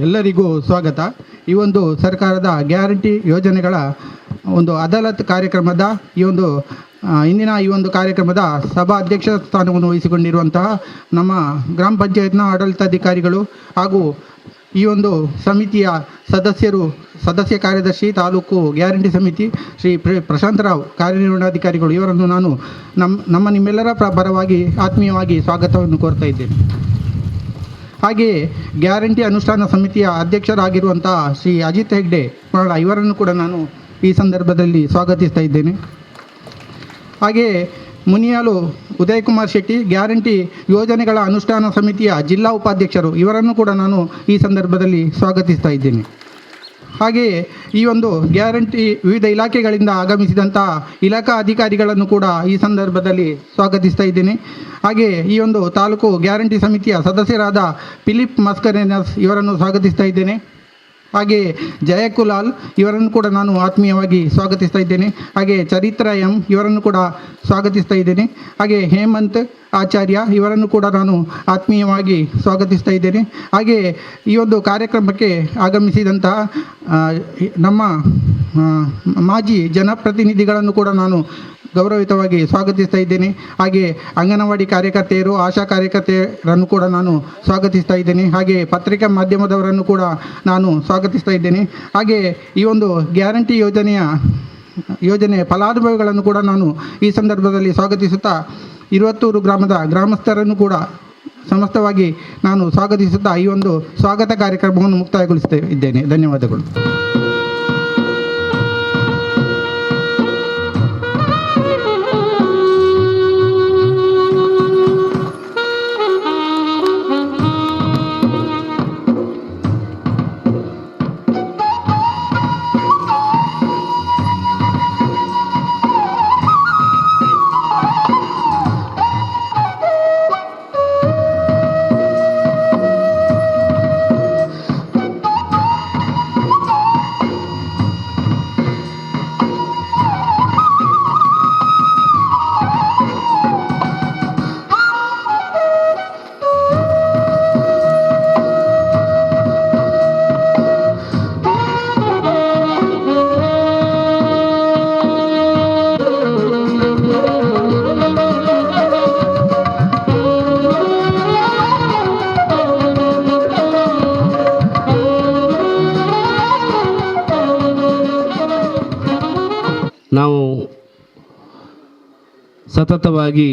ಎಲ್ಲರಿಗೂ ಸ್ವಾಗತ. ಈ ಒಂದು ಸರ್ಕಾರದ ಗ್ಯಾರಂಟಿ ಯೋಜನೆಗಳ ಒಂದು ಅದಾಲತ್ ಕಾರ್ಯಕ್ರಮದ ಇಂದಿನ ಈ ಒಂದು ಕಾರ್ಯಕ್ರಮದ ಸಭಾ ಅಧ್ಯಕ್ಷ ಸ್ಥಾನವನ್ನು ವಹಿಸಿಕೊಂಡಿರುವಂತಹ ನಮ್ಮ ಗ್ರಾಮ ಪಂಚಾಯತ್ನ ಆಡಳಿತಾಧಿಕಾರಿಗಳು ಹಾಗೂ ಈ ಒಂದು ಸಮಿತಿಯ ಸದಸ್ಯ ಕಾರ್ಯದರ್ಶಿ, ತಾಲೂಕು ಗ್ಯಾರಂಟಿ ಸಮಿತಿ ಶ್ರೀ ಪ್ರಶಾಂತರಾವ್ ಕಾರ್ಯನಿರ್ವಹಣಾಧಿಕಾರಿಗಳು, ಇವರನ್ನು ನಾನು ನಿಮ್ಮೆಲ್ಲರ ಪರವಾಗಿ ಆತ್ಮೀಯವಾಗಿ ಸ್ವಾಗತವನ್ನು ಕೋರ್ತಾ ಇದ್ದೇನೆ. ಹಾಗೆಯೇ ಗ್ಯಾರಂಟಿ ಅನುಷ್ಠಾನ ಸಮಿತಿಯ ಅಧ್ಯಕ್ಷರಾಗಿರುವಂತಹ ಶ್ರೀ ಅಜಿತ್ ಹೆಗ್ಡೆ ಮರಳ, ಇವರನ್ನು ಕೂಡ ನಾನು ಈ ಸಂದರ್ಭದಲ್ಲಿ ಸ್ವಾಗತಿಸ್ತಾ ಇದ್ದೇನೆ. ಹಾಗೆಯೇ ಮುನಿಯಾಲು ಉದಯ್ ಕುಮಾರ್ ಶೆಟ್ಟಿ, ಗ್ಯಾರಂಟಿ ಯೋಜನೆಗಳ ಅನುಷ್ಠಾನ ಸಮಿತಿಯ ಜಿಲ್ಲಾ ಉಪಾಧ್ಯಕ್ಷರು, ಇವರನ್ನು ಕೂಡ ನಾನು ಈ ಸಂದರ್ಭದಲ್ಲಿ ಸ್ವಾಗತಿಸ್ತಾ ಇದ್ದೇನೆ. ಹಾಗೆಯೇ ಈ ಒಂದು ಗ್ಯಾರಂಟಿ ವಿವಿಧ ಇಲಾಖೆಗಳಿಂದ ಆಗಮಿಸಿದಂಥ ಇಲಾಖಾ ಅಧಿಕಾರಿಗಳನ್ನು ಕೂಡ ಈ ಸಂದರ್ಭದಲ್ಲಿ ಸ್ವಾಗತಿಸ್ತಾ ಇದ್ದೇನೆ. ಹಾಗೆಯೇ ಈ ಒಂದು ತಾಲೂಕು ಗ್ಯಾರಂಟಿ ಸಮಿತಿಯ ಸದಸ್ಯರಾದ ಫಿಲಿಪ್ ಮಸ್ಕರೇನಸ್, ಇವರನ್ನು ಸ್ವಾಗತಿಸ್ತಾ ಇದ್ದೇನೆ. ಹಾಗೆಯೇ ಜಯಕುಲಾಲ್, ಇವರನ್ನು ಕೂಡ ನಾನು ಆತ್ಮೀಯವಾಗಿ ಸ್ವಾಗತಿಸ್ತಾ ಇದ್ದೇನೆ. ಹಾಗೆ ಚರಿತ್ರ ಎಂ, ಇವರನ್ನು ಕೂಡ ಸ್ವಾಗತಿಸ್ತಾ ಇದ್ದೇನೆ. ಹಾಗೆ ಹೇಮಂತ್ ಆಚಾರ್ಯ, ಇವರನ್ನು ಕೂಡ ನಾನು ಆತ್ಮೀಯವಾಗಿ ಸ್ವಾಗತಿಸ್ತಾ ಇದ್ದೇನೆ. ಹಾಗೆ ಈ ಒಂದು ಕಾರ್ಯಕ್ರಮಕ್ಕೆ ಆಗಮಿಸಿದಂತಹ ನಮ್ಮ ಮಾಜಿ ಜನಪ್ರತಿನಿಧಿಗಳನ್ನು ಕೂಡ ನಾನು ಗೌರವಿತವಾಗಿ ಸ್ವಾಗತಿಸ್ತಾ ಇದ್ದೇನೆ. ಹಾಗೆ ಅಂಗನವಾಡಿ ಕಾರ್ಯಕರ್ತೆಯರು, ಆಶಾ ಕಾರ್ಯಕರ್ತೆಯರನ್ನು ಕೂಡ ನಾನು ಸ್ವಾಗತಿಸ್ತಾ ಇದ್ದೇನೆ. ಹಾಗೆ ಪತ್ರಿಕಾ ಮಾಧ್ಯಮದವರನ್ನು ಕೂಡ ನಾನು ಸ್ವಾಗತಿಸ್ತಾ ಇದ್ದೇನೆ. ಹಾಗೆ ಈ ಒಂದು ಗ್ಯಾರಂಟಿ ಯೋಜನೆ ಫಲಾನುಭವಿಗಳನ್ನು ಕೂಡ ನಾನು ಈ ಸಂದರ್ಭದಲ್ಲಿ ಸ್ವಾಗತಿಸುತ್ತಾ, ಇರುವತ್ತೂರು ಗ್ರಾಮದ ಗ್ರಾಮಸ್ಥರನ್ನು ಕೂಡ ಸಮಸ್ತವಾಗಿ ನಾನು ಸ್ವಾಗತಿಸುತ್ತಾ ಈ ಒಂದು ಸ್ವಾಗತ ಕಾರ್ಯಕ್ರಮವನ್ನು ಮುಕ್ತಾಯಗೊಳಿಸ್ತಾ ಇದ್ದೇನೆ. ಧನ್ಯವಾದಗಳು. ನಾವು ಸತತವಾಗಿ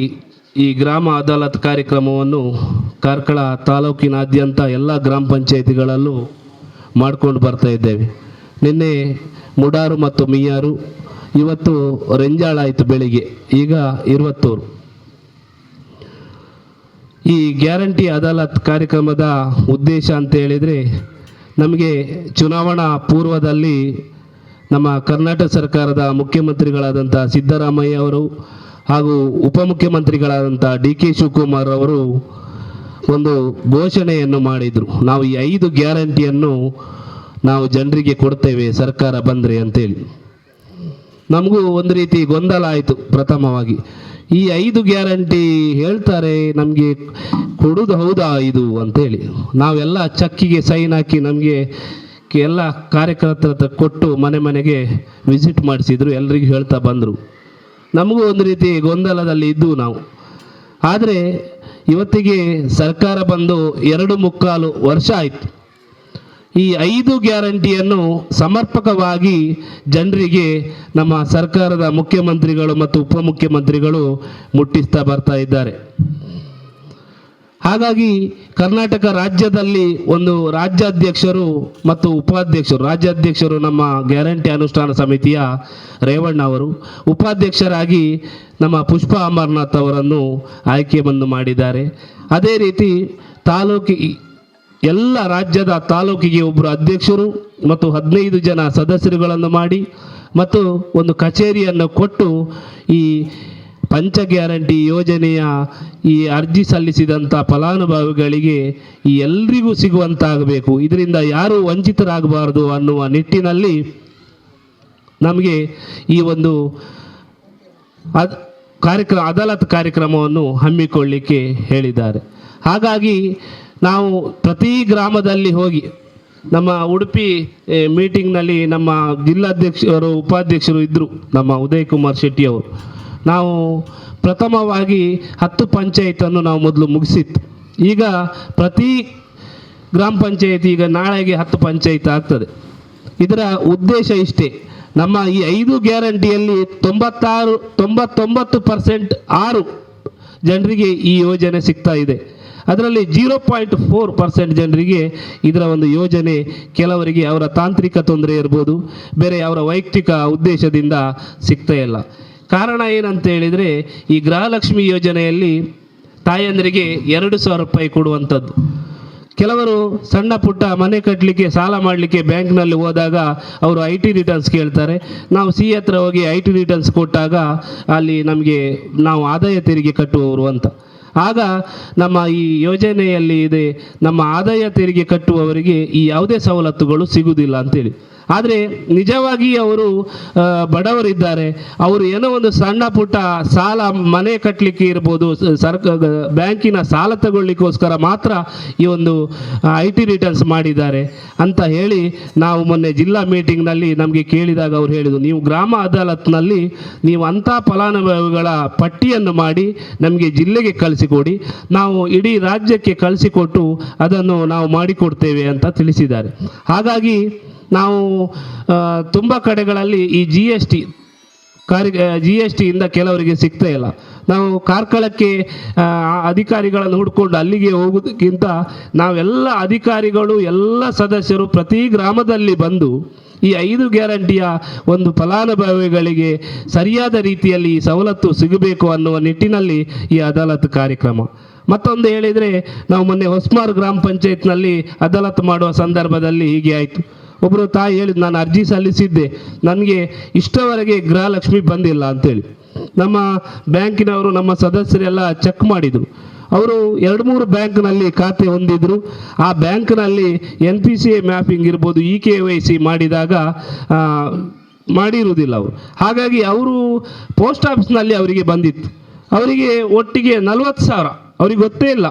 ಈ ಗ್ರಾಮ ಅದಾಲತ್ ಕಾರ್ಯಕ್ರಮವನ್ನು ಕಾರ್ಕಳ ತಾಲೂಕಿನಾದ್ಯಂತ ಎಲ್ಲ ಗ್ರಾಮ ಪಂಚಾಯಿತಿಗಳಲ್ಲೂ ಮಾಡಿಕೊಂಡು ಬರ್ತಾ ಇದ್ದೇವೆ. ನಿನ್ನೆ ಮುಡಾರು ಮತ್ತು ಮಿಯಾರು, ಇವತ್ತು ರೆಂಜಾಳ ಆಯಿತು ಬೆಳಿಗ್ಗೆ, ಈಗ ಇರುವತ್ತೂರು. ಈ ಗ್ಯಾರಂಟಿ ಅದಾಲತ್ ಕಾರ್ಯಕ್ರಮದ ಉದ್ದೇಶ ಅಂತ ಹೇಳಿದರೆ, ನಮಗೆ ಚುನಾವಣಾ ಪೂರ್ವದಲ್ಲಿ ನಮ್ಮ ಕರ್ನಾಟಕ ಸರ್ಕಾರದ ಮುಖ್ಯಮಂತ್ರಿಗಳಾದಂಥ ಸಿದ್ದರಾಮಯ್ಯ ಅವರು ಹಾಗೂ ಉಪಮುಖ್ಯಮಂತ್ರಿಗಳಾದಂಥ DK ಶಿವಕುಮಾರ್ ಅವರು ಒಂದು ಘೋಷಣೆಯನ್ನು ಮಾಡಿದರು. ನಾವು ಈ 5 ಗ್ಯಾರಂಟಿಯನ್ನು ನಾವು ಜನರಿಗೆ ಕೊಡ್ತೇವೆ ಸರ್ಕಾರ ಬಂದರೆ ಅಂತೇಳಿ. ನಮಗೂ ಒಂದು ರೀತಿ ಗೊಂದಲ ಆಯಿತು. ಪ್ರಥಮವಾಗಿ ಈ 5 ಗ್ಯಾರಂಟಿ ಹೇಳ್ತಾರೆ, ನಮಗೆ ಕೊಡೋದು ಹೌದಾ ಇದು ಅಂತೇಳಿ ನಾವೆಲ್ಲ ಚಕ್ಕಿಗೆ ಸೈನ್ ಹಾಕಿ ನಮಗೆ ಎಲ್ಲ ಕಾರ್ಯಕರ್ತರ ಹತ್ರ ಕೊಟ್ಟು ಮನೆಗೆ ವಿಸಿಟ್ ಮಾಡಿಸಿದ್ರು, ಎಲ್ರಿಗೂ ಹೇಳ್ತಾ ಬಂದರು. ನಮಗೂ ಒಂದು ರೀತಿ ಗೊಂದಲದಲ್ಲಿ ಇದ್ದು ನಾವು. ಆದರೆ ಇವತ್ತಿಗೆ ಸರ್ಕಾರ ಬಂದು 2.25 ವರ್ಷ ಆಯಿತು. ಈ 5 ಗ್ಯಾರಂಟಿಯನ್ನು ಸಮರ್ಪಕವಾಗಿ ಜನರಿಗೆ ನಮ್ಮ ಸರ್ಕಾರದ ಮುಖ್ಯಮಂತ್ರಿಗಳು ಮತ್ತು ಉಪಮುಖ್ಯಮಂತ್ರಿಗಳು ಮುಟ್ಟಿಸ್ತಾ ಬರ್ತಾ ಇದ್ದಾರೆ. ಹಾಗಾಗಿ ಕರ್ನಾಟಕ ರಾಜ್ಯದಲ್ಲಿ ಒಂದು ರಾಜ್ಯಾಧ್ಯಕ್ಷರು ಮತ್ತು ಉಪಾಧ್ಯಕ್ಷರು, ರಾಜ್ಯಾಧ್ಯಕ್ಷರು ನಮ್ಮ ಗ್ಯಾರಂಟಿ ಅನುಷ್ಠಾನ ಸಮಿತಿಯ ರೇವಣ್ಣ ಅವರು, ಉಪಾಧ್ಯಕ್ಷರಾಗಿ ನಮ್ಮ ಪುಷ್ಪಾ ಅಮರನಾಥ್ ಅವರನ್ನು ಆಯ್ಕೆಯನ್ನು ಮಾಡಿದ್ದಾರೆ. ಅದೇ ರೀತಿ ಎಲ್ಲ ರಾಜ್ಯದ ತಾಲೂಕಿಗೆ ಒಬ್ಬರು ಅಧ್ಯಕ್ಷರು ಮತ್ತು 15 ಜನ ಸದಸ್ಯರುಗಳನ್ನು ಮಾಡಿ ಮತ್ತು ಒಂದು ಕಚೇರಿಯನ್ನು ಕೊಟ್ಟು ಈ ಪಂಚ ಗ್ಯಾರಂಟಿ ಯೋಜನೆಯ ಈ ಅರ್ಜಿ ಸಲ್ಲಿಸಿದಂಥ ಫಲಾನುಭವಿಗಳಿಗೆ ಈ ಎಲ್ರಿಗೂ ಸಿಗುವಂತಾಗಬೇಕು, ಇದರಿಂದ ಯಾರೂ ವಂಚಿತರಾಗಬಾರದು ಅನ್ನುವ ನಿಟ್ಟಿನಲ್ಲಿ ನಮಗೆ ಈ ಒಂದು ಅದಾಲತ್ ಕಾರ್ಯಕ್ರಮವನ್ನು ಹಮ್ಮಿಕೊಳ್ಳಿಕ್ಕೆ ಹೇಳಿದ್ದಾರೆ. ಹಾಗಾಗಿ ನಾವು ಪ್ರತಿ ಗ್ರಾಮದಲ್ಲಿ ಹೋಗಿ ನಮ್ಮ ಉಡುಪಿ ಮೀಟಿಂಗ್ನಲ್ಲಿ ನಮ್ಮ ಜಿಲ್ಲಾಧ್ಯಕ್ಷರು ಉಪಾಧ್ಯಕ್ಷರು ಇದ್ದರು, ನಮ್ಮ ಉದಯ್ ಕುಮಾರ್ ಶೆಟ್ಟಿ ಅವರು. ನಾವು ಪ್ರಥಮವಾಗಿ 10 ಪಂಚಾಯತನ್ನು ನಾವು ಮೊದಲು ಮುಗಿಸಿತ್ತು. ಈಗ ಪ್ರತಿ ಗ್ರಾಮ ಪಂಚಾಯತಿ ಈಗ ನಾಳೆಗೆ 10 ಪಂಚಾಯತ್ ಆಗ್ತದೆ. ಇದರ ಉದ್ದೇಶ ಇಷ್ಟೇ, ನಮ್ಮ ಈ 5 ಗ್ಯಾರಂಟಿಯಲ್ಲಿ 99% 6 ಜನರಿಗೆ ಈ ಯೋಜನೆ ಸಿಗ್ತಾ ಇದೆ. ಅದರಲ್ಲಿ 0.4% ಜನರಿಗೆ ಇದರ ಒಂದು ಯೋಜನೆ ಕೆಲವರಿಗೆ ಅವರ ತಾಂತ್ರಿಕ ತೊಂದರೆ ಇರ್ಬೋದು, ಬೇರೆ ಅವರ ವೈಯಕ್ತಿಕ ಉದ್ದೇಶದಿಂದ ಸಿಗ್ತಾ ಇಲ್ಲ. ಕಾರಣ ಏನಂತ ಹೇಳಿದರೆ, ಈ ಗೃಹಲಕ್ಷ್ಮಿ ಯೋಜನೆಯಲ್ಲಿ ತಾಯಂದರಿಗೆ 2,000 ರೂಪಾಯಿ ಕೊಡುವಂಥದ್ದು. ಕೆಲವರು ಸಣ್ಣ ಪುಟ್ಟ ಮನೆ ಕಟ್ಟಲಿಕ್ಕೆ ಸಾಲ ಮಾಡಲಿಕ್ಕೆ ಬ್ಯಾಂಕ್ನಲ್ಲಿ ಹೋದಾಗ ಅವರು IT ರಿಟರ್ನ್ಸ್ ಕೇಳ್ತಾರೆ. ನಾವು ಸಿ ಹತ್ರ ಹೋಗಿ IT ರಿಟರ್ನ್ಸ್ ಕೊಟ್ಟಾಗ ಅಲ್ಲಿ ನಮಗೆ ನಾವು ಆದಾಯ ತೆರಿಗೆ ಕಟ್ಟುವವರು ಅಂತ. ಆಗ ನಮ್ಮ ಈ ಯೋಜನೆಯಲ್ಲಿ ಇದೆ, ನಮ್ಮ ಆದಾಯ ತೆರಿಗೆ ಕಟ್ಟುವವರಿಗೆ ಈ ಯಾವುದೇ ಸವಲತ್ತುಗಳು ಸಿಗುವುದಿಲ್ಲ ಅಂತೇಳಿ. ಆದರೆ ನಿಜವಾಗಿ ಅವರು ಬಡವರಿದ್ದಾರೆ, ಅವರು ಏನೋ ಒಂದು ಸಣ್ಣ ಪುಟ್ಟ ಸಾಲ ಮನೆ ಕಟ್ಟಲಿಕ್ಕೆ ಇರ್ಬೋದು, ಬ್ಯಾಂಕಿನ ಸಾಲ ತಗೊಳ್ಳಿಕ್ಕೋಸ್ಕರ ಮಾತ್ರ ಈ ಒಂದು IT ರಿಟರ್ನ್ಸ್ ಮಾಡಿದ್ದಾರೆ ಅಂತ ಹೇಳಿ ನಾವು ಮೊನ್ನೆ ಜಿಲ್ಲಾ ಮೀಟಿಂಗ್ನಲ್ಲಿ ನಮಗೆ ಕೇಳಿದಾಗ ಅವ್ರು ಹೇಳಿದರು, ನೀವು ಗ್ರಾಮ ಅದಾಲತ್ನಲ್ಲಿ ನೀವು ಅಂಥ ಫಲಾನುಭವಿಗಳ ಪಟ್ಟಿಯನ್ನು ಮಾಡಿ ನಮಗೆ ಜಿಲ್ಲೆಗೆ ಕಳಿಸಿಕೊಡಿ, ನಾವು ಇಡೀ ರಾಜ್ಯಕ್ಕೆ ಕಳಿಸಿಕೊಟ್ಟು ಅದನ್ನು ನಾವು ಮಾಡಿಕೊಡ್ತೇವೆ ಅಂತ ತಿಳಿಸಿದ್ದಾರೆ. ಹಾಗಾಗಿ ನಾವು ತುಂಬ ಕಡೆಗಳಲ್ಲಿ ಈ GST ಇಂದ ಕೆಲವರಿಗೆ ಸಿಗ್ತಾ ಇಲ್ಲ. ನಾವು ಕಾರ್ಕಳಕ್ಕೆ ಅಧಿಕಾರಿಗಳನ್ನು ಹುಡ್ಕೊಂಡು ಅಲ್ಲಿಗೆ ಹೋಗೋದಕ್ಕಿಂತ ನಾವೆಲ್ಲ ಅಧಿಕಾರಿಗಳು ಎಲ್ಲ ಸದಸ್ಯರು ಪ್ರತಿ ಗ್ರಾಮದಲ್ಲಿ ಬಂದು ಈ 5 ಗ್ಯಾರಂಟಿಯ ಒಂದು ಫಲಾನುಭವಿಗಳಿಗೆ ಸರಿಯಾದ ರೀತಿಯಲ್ಲಿ ಈ ಸವಲತ್ತು ಸಿಗಬೇಕು ಅನ್ನುವ ನಿಟ್ಟಿನಲ್ಲಿ ಈ ಅದಾಲತ್ ಕಾರ್ಯಕ್ರಮ. ಮತ್ತೊಂದು ಹೇಳಿದರೆ, ನಾವು ಮೊನ್ನೆ ಹೊಸ್ಮಾರ್ ಗ್ರಾಮ ಪಂಚಾಯತ್ನಲ್ಲಿ ಅದಾಲತ್ ಮಾಡುವ ಸಂದರ್ಭದಲ್ಲಿ ಹೀಗೆ ಆಯಿತು. ಒಬ್ಬರು ತಾಯಿ ಹೇಳಿದ್ದು, ನಾನು ಅರ್ಜಿ ಸಲ್ಲಿಸಿದ್ದೆ, ನನಗೆ ಇಷ್ಟವರೆಗೆ ಗೃಹಲಕ್ಷ್ಮಿ ಬಂದಿಲ್ಲ ಅಂತೇಳಿ. ನಮ್ಮ ಬ್ಯಾಂಕಿನವರು ನಮ್ಮ ಸದಸ್ಯರೆಲ್ಲ ಚೆಕ್ ಮಾಡಿದರು. ಅವರು 2-3 ಬ್ಯಾಂಕ್ನಲ್ಲಿ ಖಾತೆ ಹೊಂದಿದ್ರು. ಆ ಬ್ಯಾಂಕ್ನಲ್ಲಿ NPCA ಮ್ಯಾಪಿಂಗ್ ಇರ್ಬೋದು, EKYC ಮಾಡಿದಾಗ ಮಾಡಿರುವುದಿಲ್ಲ ಅವರು. ಹಾಗಾಗಿ ಅವರು ಪೋಸ್ಟ್ ಆಫೀಸ್ನಲ್ಲಿ ಅವರಿಗೆ ಬಂದಿತ್ತು. ಅವರಿಗೆ ಒಟ್ಟಿಗೆ 40,000 ಅವ್ರಿಗೆ ಗೊತ್ತೇ ಇಲ್ಲ.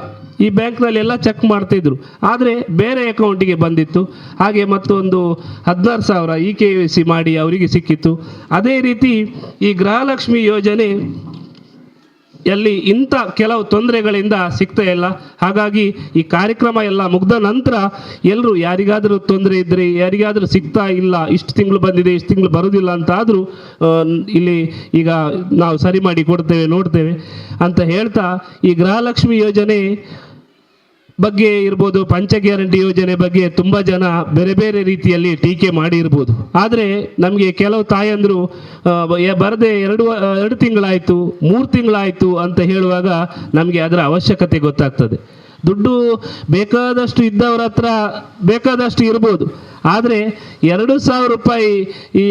ಈ ಬ್ಯಾಂಕ್ನಲ್ಲಿ ಎಲ್ಲ ಚೆಕ್ ಮಾಡ್ತಿದ್ರು, ಆದರೆ ಬೇರೆ ಅಕೌಂಟಿಗೆ ಬಂದಿತ್ತು. ಹಾಗೆ ಮತ್ತೊಂದು 16,000 EKYC ಮಾಡಿ ಅವರಿಗೆ ಸಿಕ್ಕಿತ್ತು. ಅದೇ ರೀತಿ ಈ ಗೃಹಲಕ್ಷ್ಮಿ ಯೋಜನೆ ಎಲ್ಲಿ ಇಂಥ ಕೆಲವು ತೊಂದರೆಗಳಿಂದ ಸಿಗ್ತಾ ಇಲ್ಲ. ಹಾಗಾಗಿ ಈ ಕಾರ್ಯಕ್ರಮ ಎಲ್ಲ ಮುಗ್ದ ನಂತರ ಎಲ್ಲರೂ ಯಾರಿಗಾದರೂ ತೊಂದರೆ ಇದ್ದರೆ, ಯಾರಿಗಾದರೂ ಸಿಗ್ತಾ ಇಲ್ಲ, ಇಷ್ಟು ತಿಂಗಳು ಬಂದಿದೆ ಇಷ್ಟು ತಿಂಗಳು ಬರೋದಿಲ್ಲ ಅಂತ ಆದರೂ ಇಲ್ಲಿ ಈಗ ನಾವು ಸರಿ ಮಾಡಿ ಕೊಡ್ತೇವೆ, ನೋಡ್ತೇವೆ ಅಂತ ಹೇಳ್ತಾ, ಈ ಗೃಹಲಕ್ಷ್ಮಿ ಯೋಜನೆ ಬಗ್ಗೆ ಇರ್ಬೋದು, ಪಂಚ ಗ್ಯಾರಂಟಿ ಯೋಜನೆ ಬಗ್ಗೆ ತುಂಬ ಜನ ಬೇರೆ ಬೇರೆ ರೀತಿಯಲ್ಲಿ ಟೀಕೆ ಮಾಡಿರ್ಬೋದು. ಆದರೆ ನಮಗೆ ಕೆಲವು ತಾಯಂದರು ಬರದೆ 2 ತಿಂಗಳಾಯಿತು 3 ತಿಂಗಳಾಯಿತು ಅಂತ ಹೇಳುವಾಗ ನಮಗೆ ಅದರ ಅವಶ್ಯಕತೆ ಗೊತ್ತಾಗ್ತದೆ. ದುಡ್ಡು ಬೇಕಾದಷ್ಟು ಇದ್ದವರ ಹತ್ರ ಬೇಕಾದಷ್ಟು ಇರ್ಬೋದು, ಆದರೆ 2,000 ರೂಪಾಯಿ ಈ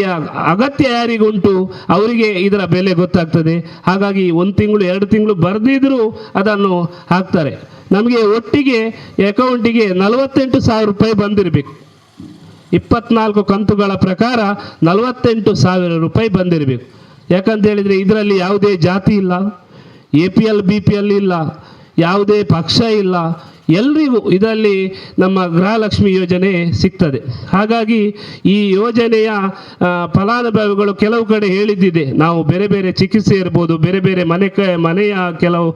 ಅಗತ್ಯ ಯಾರಿಗುಂಟು ಅವರಿಗೆ ಇದರ ಬೆಲೆ ಗೊತ್ತಾಗ್ತದೆ. ಹಾಗಾಗಿ 1 ತಿಂಗಳು 2 ತಿಂಗಳು ಬರೆದಿದ್ರೂ ಅದನ್ನು ಹಾಕ್ತಾರೆ. ನಮಗೆ ಒಟ್ಟಿಗೆ ಅಕೌಂಟಿಗೆ 48,000 ರೂಪಾಯಿ ಬಂದಿರಬೇಕು. 24 ಕಂತುಗಳ ಪ್ರಕಾರ 48,000 ರೂಪಾಯಿ ಬಂದಿರಬೇಕು. ಯಾಕಂತ ಹೇಳಿದರೆ ಇದರಲ್ಲಿ ಯಾವುದೇ ಜಾತಿ ಇಲ್ಲ, APL BPL ಇಲ್ಲ, ಯಾವುದೇ ಪಕ್ಷ ಇಲ್ಲ, ಎಲ್ರಿಗೂ ಇದರಲ್ಲಿ ನಮ್ಮ ಗೃಹಲಕ್ಷ್ಮಿ ಯೋಜನೆ ಸಿಗ್ತದೆ. ಹಾಗಾಗಿ ಈ ಯೋಜನೆಯ ಫಲಾನುಭವಿಗಳು ಕೆಲವು ಕಡೆ ಹೇಳಿದ್ದಿದೆ, ನಾವು ಬೇರೆ ಬೇರೆ ಚಿಕಿತ್ಸೆ ಇರ್ಬೋದು, ಬೇರೆ ಬೇರೆ ಮನೆಯ ಕೆಲವು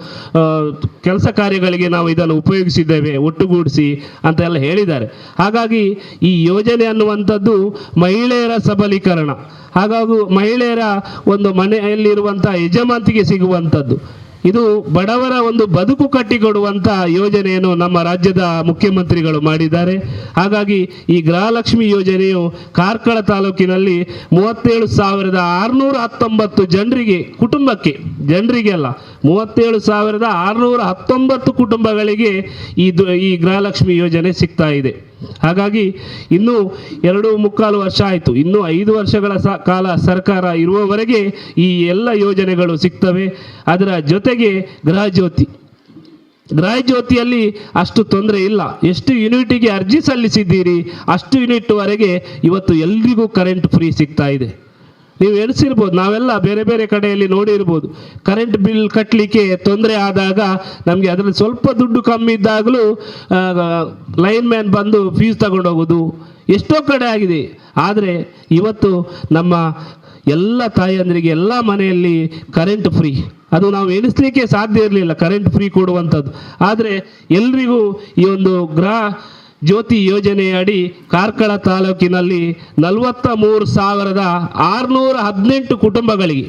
ಕೆಲಸ ಕಾರ್ಯಗಳಿಗೆ ನಾವು ಇದನ್ನು ಉಪಯೋಗಿಸಿದ್ದೇವೆ ಒಟ್ಟುಗೂಡಿಸಿ ಅಂತೆಲ್ಲ ಹೇಳಿದ್ದಾರೆ. ಹಾಗಾಗಿ ಈ ಯೋಜನೆ ಅನ್ನುವಂಥದ್ದು ಮಹಿಳೆಯರ ಸಬಲೀಕರಣ. ಹಾಗಾಗಿ ಮಹಿಳೆಯರ ಒಂದು ಮನೆಯಲ್ಲಿರುವಂಥ ಯಜಮಾಂತಿಗೆ ಸಿಗುವಂಥದ್ದು. ಇದು ಬಡವರ ಒಂದು ಬದುಕು ಕಟ್ಟಿಕೊಡುವಂಥ ಯೋಜನೆಯನ್ನು ನಮ್ಮ ರಾಜ್ಯದ ಮುಖ್ಯಮಂತ್ರಿಗಳು ಮಾಡಿದ್ದಾರೆ. ಹಾಗಾಗಿ ಈ ಗೃಹಲಕ್ಷ್ಮಿ ಯೋಜನೆಯು ಕಾರ್ಕಳ ತಾಲೂಕಿನಲ್ಲಿ 37,619 ಜನರಿಗೆ, ಕುಟುಂಬಕ್ಕೆ, ಜನರಿಗೆ ಅಲ್ಲ, 37,619 ಕುಟುಂಬಗಳಿಗೆ ಈ ಗೃಹಲಕ್ಷ್ಮಿ ಯೋಜನೆ ಸಿಗ್ತಾ ಇದೆ. ಹಾಗಾಗಿ ಇನ್ನೂ 2.25 ವರ್ಷ ಆಯಿತು, ಇನ್ನೂ 5 ವರ್ಷಗಳ ಕಾಲ ಸರ್ಕಾರ ಇರುವವರೆಗೆ ಈ ಎಲ್ಲ ಯೋಜನೆಗಳು ಸಿಗ್ತವೆ. ಅದರ ಜೊತೆಗೆ ಗೃಹಜ್ಯೋತಿಯಲ್ಲಿ ಅಷ್ಟು ತೊಂದರೆ ಇಲ್ಲ. ಎಷ್ಟು ಯೂನಿಟಿಗೆ ಅರ್ಜಿ ಸಲ್ಲಿಸಿದ್ದೀರಿ ಅಷ್ಟು ಯೂನಿಟ್ವರೆಗೆ ಇವತ್ತು ಎಲ್ರಿಗೂ ಕರೆಂಟ್ ಫ್ರೀ ಸಿಗ್ತಾ ಇದೆ. ನೀವು ಎಣಿಸಿರ್ಬೋದು, ನಾವೆಲ್ಲ ಬೇರೆ ಬೇರೆ ಕಡೆಯಲ್ಲಿ ನೋಡಿರ್ಬೋದು. ಕರೆಂಟ್ ಬಿಲ್ ಕಟ್ಟಲಿಕ್ಕೆ ತೊಂದರೆ ಆದಾಗ ನಮಗೆ ಅದರಲ್ಲಿ ಸ್ವಲ್ಪ ದುಡ್ಡು ಕಮ್ಮಿ ಇದ್ದಾಗಲೂ ಲೈನ್ ಮ್ಯಾನ್ ಬಂದು ಫೀಸ್ ತಗೊಂಡೋಗೋದು ಎಷ್ಟೋ ಕಡೆ ಆಗಿದೆ. ಆದರೆ ಇವತ್ತು ನಮ್ಮ ಎಲ್ಲ ತಾಯಂದರಿಗೆ ಎಲ್ಲ ಮನೆಯಲ್ಲಿ ಕರೆಂಟ್ ಫ್ರೀ. ಅದು ನಾವು ಎಣಿಸ್ಲಿಕ್ಕೆ ಸಾಧ್ಯ ಇರಲಿಲ್ಲ ಕರೆಂಟ್ ಫ್ರೀ ಕೊಡುವಂಥದ್ದು. ಆದರೆ ಎಲ್ರಿಗೂ ಈ ಒಂದು ಗೃಹ ಜ್ಯೋತಿ ಯೋಜನೆಯಡಿ ಕಾರ್ಕಳ ತಾಲೂಕಿನಲ್ಲಿ 43,618 ಕುಟುಂಬಗಳಿಗೆ,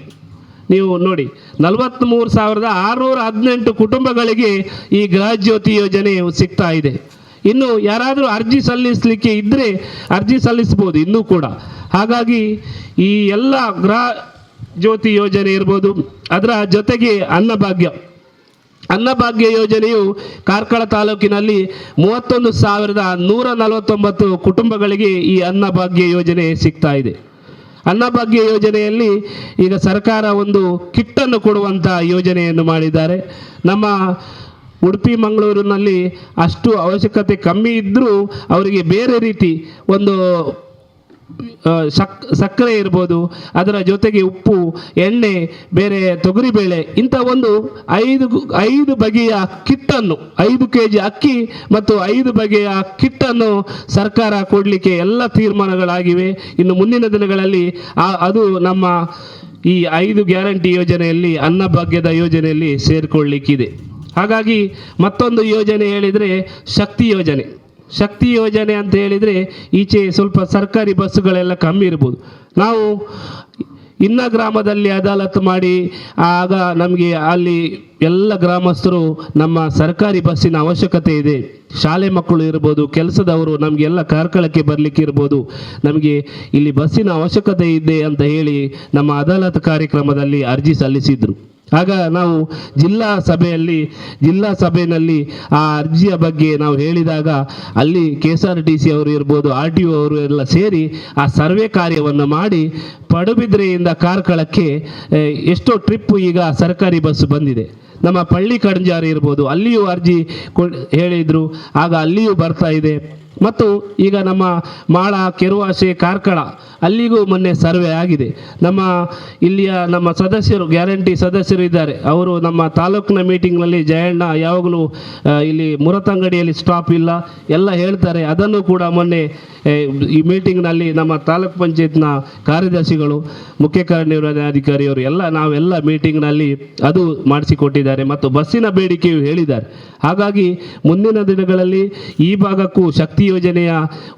ನೀವು ನೋಡಿ 43,618 ಕುಟುಂಬಗಳಿಗೆ ಈ ಗೃಹ ಜ್ಯೋತಿ ಯೋಜನೆ ಸಿಗ್ತಾ ಇದೆ. ಇನ್ನು ಯಾರಾದರೂ ಅರ್ಜಿ ಸಲ್ಲಿಸಲಿಕ್ಕೆ ಇದ್ದರೆ ಅರ್ಜಿ ಸಲ್ಲಿಸ್ಬೋದು ಇನ್ನೂ ಕೂಡ. ಹಾಗಾಗಿ ಈ ಎಲ್ಲ ಗೃಹ ಜ್ಯೋತಿ ಯೋಜನೆ ಇರ್ಬೋದು, ಅದರ ಜೊತೆಗೆ ಅನ್ನಭಾಗ್ಯ ಯೋಜನೆಯು ಕಾರ್ಕಳ ತಾಲೂಕಿನಲ್ಲಿ 31,149 ಕುಟುಂಬಗಳಿಗೆ ಈ ಅನ್ನಭಾಗ್ಯ ಯೋಜನೆ ಸಿಗ್ತಾ ಇದೆ. ಅನ್ನಭಾಗ್ಯ ಯೋಜನೆಯಲ್ಲಿ ಈಗ ಸರ್ಕಾರ ಒಂದು ಕಿಟ್ಟನ್ನು ಕೊಡುವಂಥ ಯೋಜನೆಯನ್ನು ಮಾಡಿದ್ದಾರೆ. ನಮ್ಮ ಉಡುಪಿ ಮಂಗಳೂರಿನಲ್ಲಿ ಅಷ್ಟು ಅವಶ್ಯಕತೆ ಕಮ್ಮಿ ಇದ್ದರೂ ಅವರಿಗೆ ಬೇರೆ ರೀತಿ ಒಂದು ಸಕ್ಕರೆ ಇರ್ಬೋದು, ಅದರ ಜೊತೆಗೆ ಉಪ್ಪು, ಎಣ್ಣೆ, ಬೇರೆ ತೊಗರಿಬೇಳೆ, ಇಂಥ ಒಂದು 5 ಬಗೆಯ ಕಿಟ್ಟನ್ನು, 5 kg ಅಕ್ಕಿ ಮತ್ತು 5 ಬಗೆಯ ಕಿಟ್ಟನ್ನು ಸರ್ಕಾರ ಕೊಡಲಿಕ್ಕೆ ಎಲ್ಲ ತೀರ್ಮಾನಗಳಾಗಿವೆ. ಇನ್ನು ಮುಂದಿನ ದಿನಗಳಲ್ಲಿ ಅದು ನಮ್ಮ ಈ 5 ಗ್ಯಾರಂಟಿ ಯೋಜನೆಯಲ್ಲಿ, ಅನ್ನಭಾಗ್ಯದ ಯೋಜನೆಯಲ್ಲಿ ಸೇರಿಕೊಳ್ಳಲಿಕ್ಕಿದೆ. ಹಾಗಾಗಿ ಮತ್ತೊಂದು ಯೋಜನೆ ಹೇಳಿದರೆ ಶಕ್ತಿ ಯೋಜನೆ ಅಂತ ಹೇಳಿದರೆ ಈಚೆ ಸ್ವಲ್ಪ ಸರ್ಕಾರಿ ಬಸ್ಸುಗಳೆಲ್ಲ ಕಮ್ಮಿ ಇರ್ಬೋದು. ನಾವು ಇನ್ನ ಗ್ರಾಮದಲ್ಲಿ ಅದಾಲತ್ ಮಾಡಿ ಆಗ ನಮಗೆ ಅಲ್ಲಿ ಎಲ್ಲ ಗ್ರಾಮಸ್ಥರು ನಮ್ಮ ಸರ್ಕಾರಿ ಬಸ್ಸಿನ ಅವಶ್ಯಕತೆ ಇದೆ, ಶಾಲೆ ಮಕ್ಕಳು ಇರ್ಬೋದು, ಕೆಲಸದವರು ನಮಗೆಲ್ಲ ಕಾರ್ಕಳಕ್ಕೆ ಬರಲಿಕ್ಕೆ ಇರ್ಬೋದು, ನಮಗೆ ಇಲ್ಲಿ ಬಸ್ಸಿನ ಅವಶ್ಯಕತೆ ಇದೆ ಅಂತ ಹೇಳಿ ನಮ್ಮ ಅದಾಲತ್ ಕಾರ್ಯಕ್ರಮದಲ್ಲಿ ಅರ್ಜಿ ಸಲ್ಲಿಸಿದರು. ಆಗ ನಾವು ಜಿಲ್ಲಾ ಸಭೆಯಲ್ಲಿ ಆ ಅರ್ಜಿಯ ಬಗ್ಗೆ ನಾವು ಹೇಳಿದಾಗ ಅಲ್ಲಿ KSRTC ಅವರು ಇರ್ಬೋದು, RTO ಅವರು ಎಲ್ಲ ಸೇರಿ ಆ ಸರ್ವೆ ಕಾರ್ಯವನ್ನು ಮಾಡಿ ಪಡುಬಿದ್ರೆಯಿಂದ ಕಾರ್ಕಳಕ್ಕೆ ಎಷ್ಟೋ ಟ್ರಿಪ್ ಈಗ ಸರ್ಕಾರಿ ಬಸ್ ಬಂದಿದೆ. ನಮ್ಮ ಪಳ್ಳಿ ಕಣಜಾರಿ ಇರ್ಬೋದು, ಅಲ್ಲಿಯೂ ಅರ್ಜಿ ಹೇಳಿದರು, ಆಗ ಅಲ್ಲಿಯೂ ಬರ್ತಾ ಇದೆ. ಮತ್ತು ಈಗ ನಮ್ಮ ಮಾಳ, ಕೆರುವಾಸೆ, ಕಾರ್ಕಳ ಅಲ್ಲಿಗೂ ಮೊನ್ನೆ ಸರ್ವೆ ಆಗಿದೆ. ನಮ್ಮ ಸದಸ್ಯರು, ಗ್ಯಾರಂಟಿ ಸದಸ್ಯರು ಇದ್ದಾರೆ, ಅವರು ನಮ್ಮ ತಾಲೂಕಿನ ಮೀಟಿಂಗ್ನಲ್ಲಿ ಜಯಣ್ಣ ಯಾವಾಗಲೂ ಇಲ್ಲಿ ಮುರತಂಗಡಿಯಲ್ಲಿ ಸ್ಟಾಪ್ ಇಲ್ಲ ಎಲ್ಲ ಹೇಳ್ತಾರೆ. ಅದನ್ನು ಕೂಡ ಮೊನ್ನೆ ಈ ಮೀಟಿಂಗ್ನಲ್ಲಿ ನಮ್ಮ ತಾಲೂಕ್ ಪಂಚಾಯತ್ನ ಕಾರ್ಯದರ್ಶಿಗಳು, ಮುಖ್ಯ ಕಾರ್ಯನಿರ್ವಹಣಾಧಿಕಾರಿಯವರು ನಾವೆಲ್ಲ ಮೀಟಿಂಗ್ನಲ್ಲಿ ಅದು ಮಾಡಿಸಿಕೊಟ್ಟಿದ್ದಾರೆ ಮತ್ತು ಬಸ್ಸಿನ ಬೇಡಿಕೆಯು ಹೇಳಿದ್ದಾರೆ. ಹಾಗಾಗಿ ಮುಂದಿನ ದಿನಗಳಲ್ಲಿ ಈ ಭಾಗಕ್ಕೂ ಶಕ್ತಿ ಯೋಜನೆಯ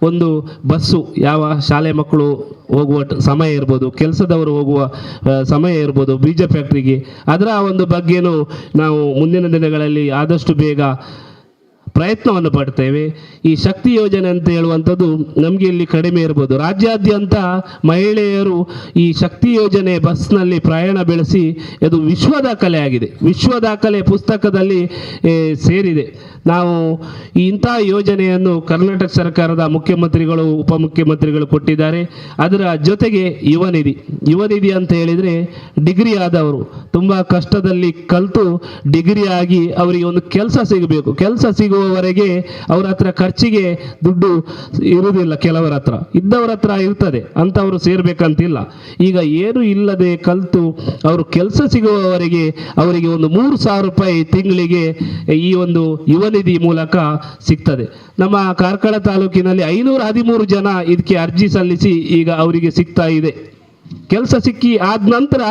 ಒಂದು ಬಸ್ಸು, ಯಾವ ಶಾಲೆ ಮಕ್ಕಳು ಹೋಗುವ ಸಮಯ ಇರ್ಬೋದು, ಕೆಲಸದವರು ಹೋಗುವ ಸಮಯ ಇರ್ಬೋದು, ಬೀಜ ಫ್ಯಾಕ್ಟ್ರಿಗೆ, ಅದರ ಒಂದು ಬಗ್ಗೆನೂ ನಾವು ಮುಂದಿನ ದಿನಗಳಲ್ಲಿ ಆದಷ್ಟು ಬೇಗ ಪ್ರಯತ್ನವನ್ನು ಪಡ್ತೇವೆ. ಈ ಶಕ್ತಿ ಯೋಜನೆ ಅಂತ ಹೇಳುವಂಥದ್ದು ನಮಗೆ ಇಲ್ಲಿ ಕಡಿಮೆ ಇರ್ಬೋದು, ರಾಜ್ಯಾದ್ಯಂತ ಮಹಿಳೆಯರು ಈ ಶಕ್ತಿ ಯೋಜನೆ ಬಸ್ನಲ್ಲಿ ಪ್ರಯಾಣ ಬೆಳೆಸಿ ಅದು ವಿಶ್ವ ದಾಖಲೆ ಆಗಿದೆ, ವಿಶ್ವ ದಾಖಲೆ ಪುಸ್ತಕದಲ್ಲಿ ಸೇರಿದೆ. ನಾವು ಇಂಥ ಯೋಜನೆಯನ್ನು ಕರ್ನಾಟಕ ಸರ್ಕಾರದ ಮುಖ್ಯಮಂತ್ರಿಗಳು, ಉಪಮುಖ್ಯಮಂತ್ರಿಗಳು ಕೊಟ್ಟಿದ್ದಾರೆ. ಅದರ ಜೊತೆಗೆ ಯುವ ನಿಧಿ ಅಂತ ಹೇಳಿದರೆ ಡಿಗ್ರಿ ಆದವರು ತುಂಬ ಕಷ್ಟದಲ್ಲಿ ಕಲಿತು ಡಿಗ್ರಿ ಆಗಿ ಅವರಿಗೆ ಒಂದು ಕೆಲಸ ಸಿಗಬೇಕು. ಕೆಲಸ ಸಿಗುವವರೆಗೆ ಅವರ ಹತ್ರ ಖರ್ಚಿಗೆ ದುಡ್ಡು ಇರುವುದಿಲ್ಲ, ಕೆಲವರ ಹತ್ರ ಇದ್ದವರ ಹತ್ರ ಇರ್ತದೆ, ಅಂಥವರು ಸೇರ್ಬೇಕಂತಿಲ್ಲ. ಈಗ ಏನು ಇಲ್ಲದೆ ಕಲಿತು ಅವರು ಕೆಲಸ ಸಿಗುವವರೆಗೆ ಅವರಿಗೆ ಒಂದು 3,000 ರೂಪಾಯಿ ತಿಂಗಳಿಗೆ ಈ ಒಂದು ಯುವ ನಿಧಿ ಮೂಲಕ ಸಿಗ್ತದೆ. ನಮ್ಮ ಕಾರ್ಕಳ ತಾಲೂಕಿನಲ್ಲಿ 513 ಜನ ಇದಕ್ಕೆ ಅರ್ಜಿ ಸಲ್ಲಿಸಿ ಈಗ ಅವರಿಗೆ ಸಿಗ್ತಾ ಇದೆ. ಕೆಲಸ ಸಿಕ್ಕಿ ಆದ ನಂತರ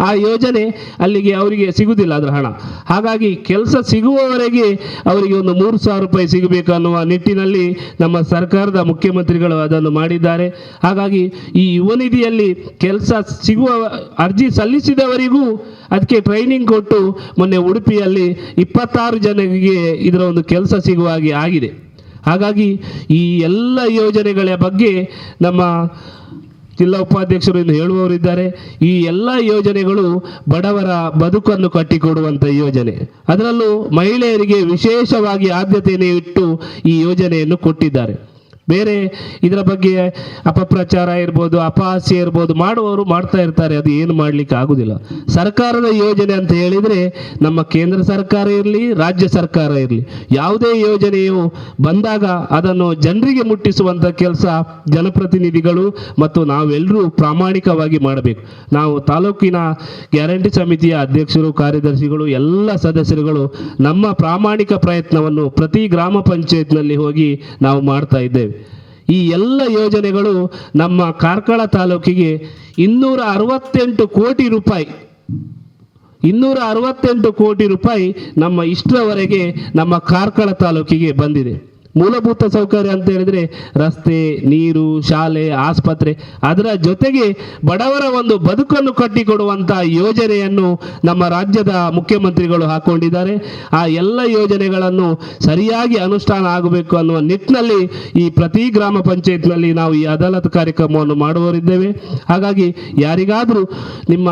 ಆ ಯೋಜನೆ ಅಲ್ಲಿಗೆ ಅವರಿಗೆ ಸಿಗುವುದಿಲ್ಲ ಅದರ ಹಣ. ಹಾಗಾಗಿ ಕೆಲಸ ಸಿಗುವವರೆಗೆ ಅವರಿಗೆ ಒಂದು 3,000 ರೂಪಾಯಿ ಸಿಗಬೇಕು ಅನ್ನುವ ನಿಟ್ಟಿನಲ್ಲಿ ನಮ್ಮ ಸರ್ಕಾರದ ಮುಖ್ಯಮಂತ್ರಿಗಳು ಅದನ್ನು ಮಾಡಿದ್ದಾರೆ. ಹಾಗಾಗಿ ಈ ಯುವ ನಿಧಿಯಲ್ಲಿ ಕೆಲಸ ಸಿಗುವ ಅರ್ಜಿ ಸಲ್ಲಿಸಿದವರಿಗೂ ಅದಕ್ಕೆ ಟ್ರೈನಿಂಗ್ ಕೊಟ್ಟು ಮೊನ್ನೆ ಉಡುಪಿಯಲ್ಲಿ 26 ಜನರಿಗೆ ಇದರ ಒಂದು ಕೆಲಸ ಸಿಗುವ ಹಾಗೆ ಆಗಿದೆ. ಹಾಗಾಗಿ ಈ ಎಲ್ಲ ಯೋಜನೆಗಳ ಬಗ್ಗೆ ನಮ್ಮ ಜಿಲ್ಲಾ ಉಪಾಧ್ಯಕ್ಷರು ಎಂದು ಹೇಳುವವರಿದ್ದಾರೆ. ಈ ಎಲ್ಲ ಯೋಜನೆಗಳು ಬಡವರ ಬದುಕನ್ನು ಕಟ್ಟಿಕೊಡುವಂಥ ಯೋಜನೆ, ಅದರಲ್ಲೂ ಮಹಿಳೆಯರಿಗೆ ವಿಶೇಷವಾಗಿ ಆದ್ಯತೆಯನ್ನು ಇಟ್ಟು ಈ ಯೋಜನೆಯನ್ನು ಕೊಟ್ಟಿದ್ದಾರೆ. ಬೇರೆ ಇದರ ಬಗ್ಗೆ ಅಪಪ್ರಚಾರ ಇರ್ಬೋದು, ಅಪಹಾಸ್ಯ ಇರ್ಬೋದು ಮಾಡುವವರು ಮಾಡ್ತಾ ಇರ್ತಾರೆ. ಅದು ಏನು ಮಾಡಲಿಕ್ಕೆ ಆಗುದಿಲ್ಲ. ಸರ್ಕಾರದ ಯೋಜನೆ ಅಂತ ಹೇಳಿದರೆ ನಮ್ಮ ಕೇಂದ್ರ ಸರ್ಕಾರ ಇರಲಿ, ರಾಜ್ಯ ಸರ್ಕಾರ ಇರಲಿ, ಯಾವುದೇ ಯೋಜನೆಯು ಬಂದಾಗ ಅದನ್ನು ಜನರಿಗೆ ಮುಟ್ಟಿಸುವಂಥ ಕೆಲಸ ಜನಪ್ರತಿನಿಧಿಗಳು ಮತ್ತು ನಾವೆಲ್ಲರೂ ಪ್ರಾಮಾಣಿಕವಾಗಿ ಮಾಡಬೇಕು. ನಾವು ತಾಲೂಕಿನ ಗ್ಯಾರಂಟಿ ಸಮಿತಿಯ ಅಧ್ಯಕ್ಷರು, ಕಾರ್ಯದರ್ಶಿಗಳು, ಎಲ್ಲ ಸದಸ್ಯರುಗಳು ನಮ್ಮ ಪ್ರಾಮಾಣಿಕ ಪ್ರಯತ್ನವನ್ನು ಪ್ರತಿ ಗ್ರಾಮ ಪಂಚಾಯತ್ನಲ್ಲಿ ಹೋಗಿ ನಾವು ಮಾಡ್ತಾ ಇದ್ದೇವೆ. ಈ ಎಲ್ಲ ಯೋಜನೆಗಳು ನಮ್ಮ ಕಾರ್ಕಳ ತಾಲೂಕಿಗೆ 268 ಕೋಟಿ ರೂಪಾಯಿ 268 ಕೋಟಿ ರೂಪಾಯಿ ನಮ್ಮ ಇಷ್ಟರವರೆಗೆ ನಮ್ಮ ಕಾರ್ಕಳ ತಾಲೂಕಿಗೆ ಬಂದಿದೆ. ಮೂಲಭೂತ ಸೌಕರ್ಯ ಅಂತ ಹೇಳಿದರೆ ರಸ್ತೆ, ನೀರು, ಶಾಲೆ, ಆಸ್ಪತ್ರೆ, ಅದರ ಜೊತೆಗೆ ಬಡವರ ಒಂದು ಬದುಕನ್ನು ಕಟ್ಟಿಕೊಡುವಂಥ ಯೋಜನೆಯನ್ನು ನಮ್ಮ ರಾಜ್ಯದ ಮುಖ್ಯಮಂತ್ರಿಗಳು ಹಾಕೊಂಡಿದ್ದಾರೆ. ಆ ಎಲ್ಲ ಯೋಜನೆಗಳನ್ನು ಸರಿಯಾಗಿ ಅನುಷ್ಠಾನ ಆಗಬೇಕು ಅನ್ನುವ ನಿಟ್ಟಿನಲ್ಲಿ ಈ ಪ್ರತಿ ಗ್ರಾಮ ಪಂಚಾಯತ್ನಲ್ಲಿ ನಾವು ಈ ಅದಾಲತ್ ಕಾರ್ಯಕ್ರಮವನ್ನು ಮಾಡುವವರಿದ್ದೇವೆ. ಹಾಗಾಗಿ ಯಾರಿಗಾದರೂ ನಿಮ್ಮ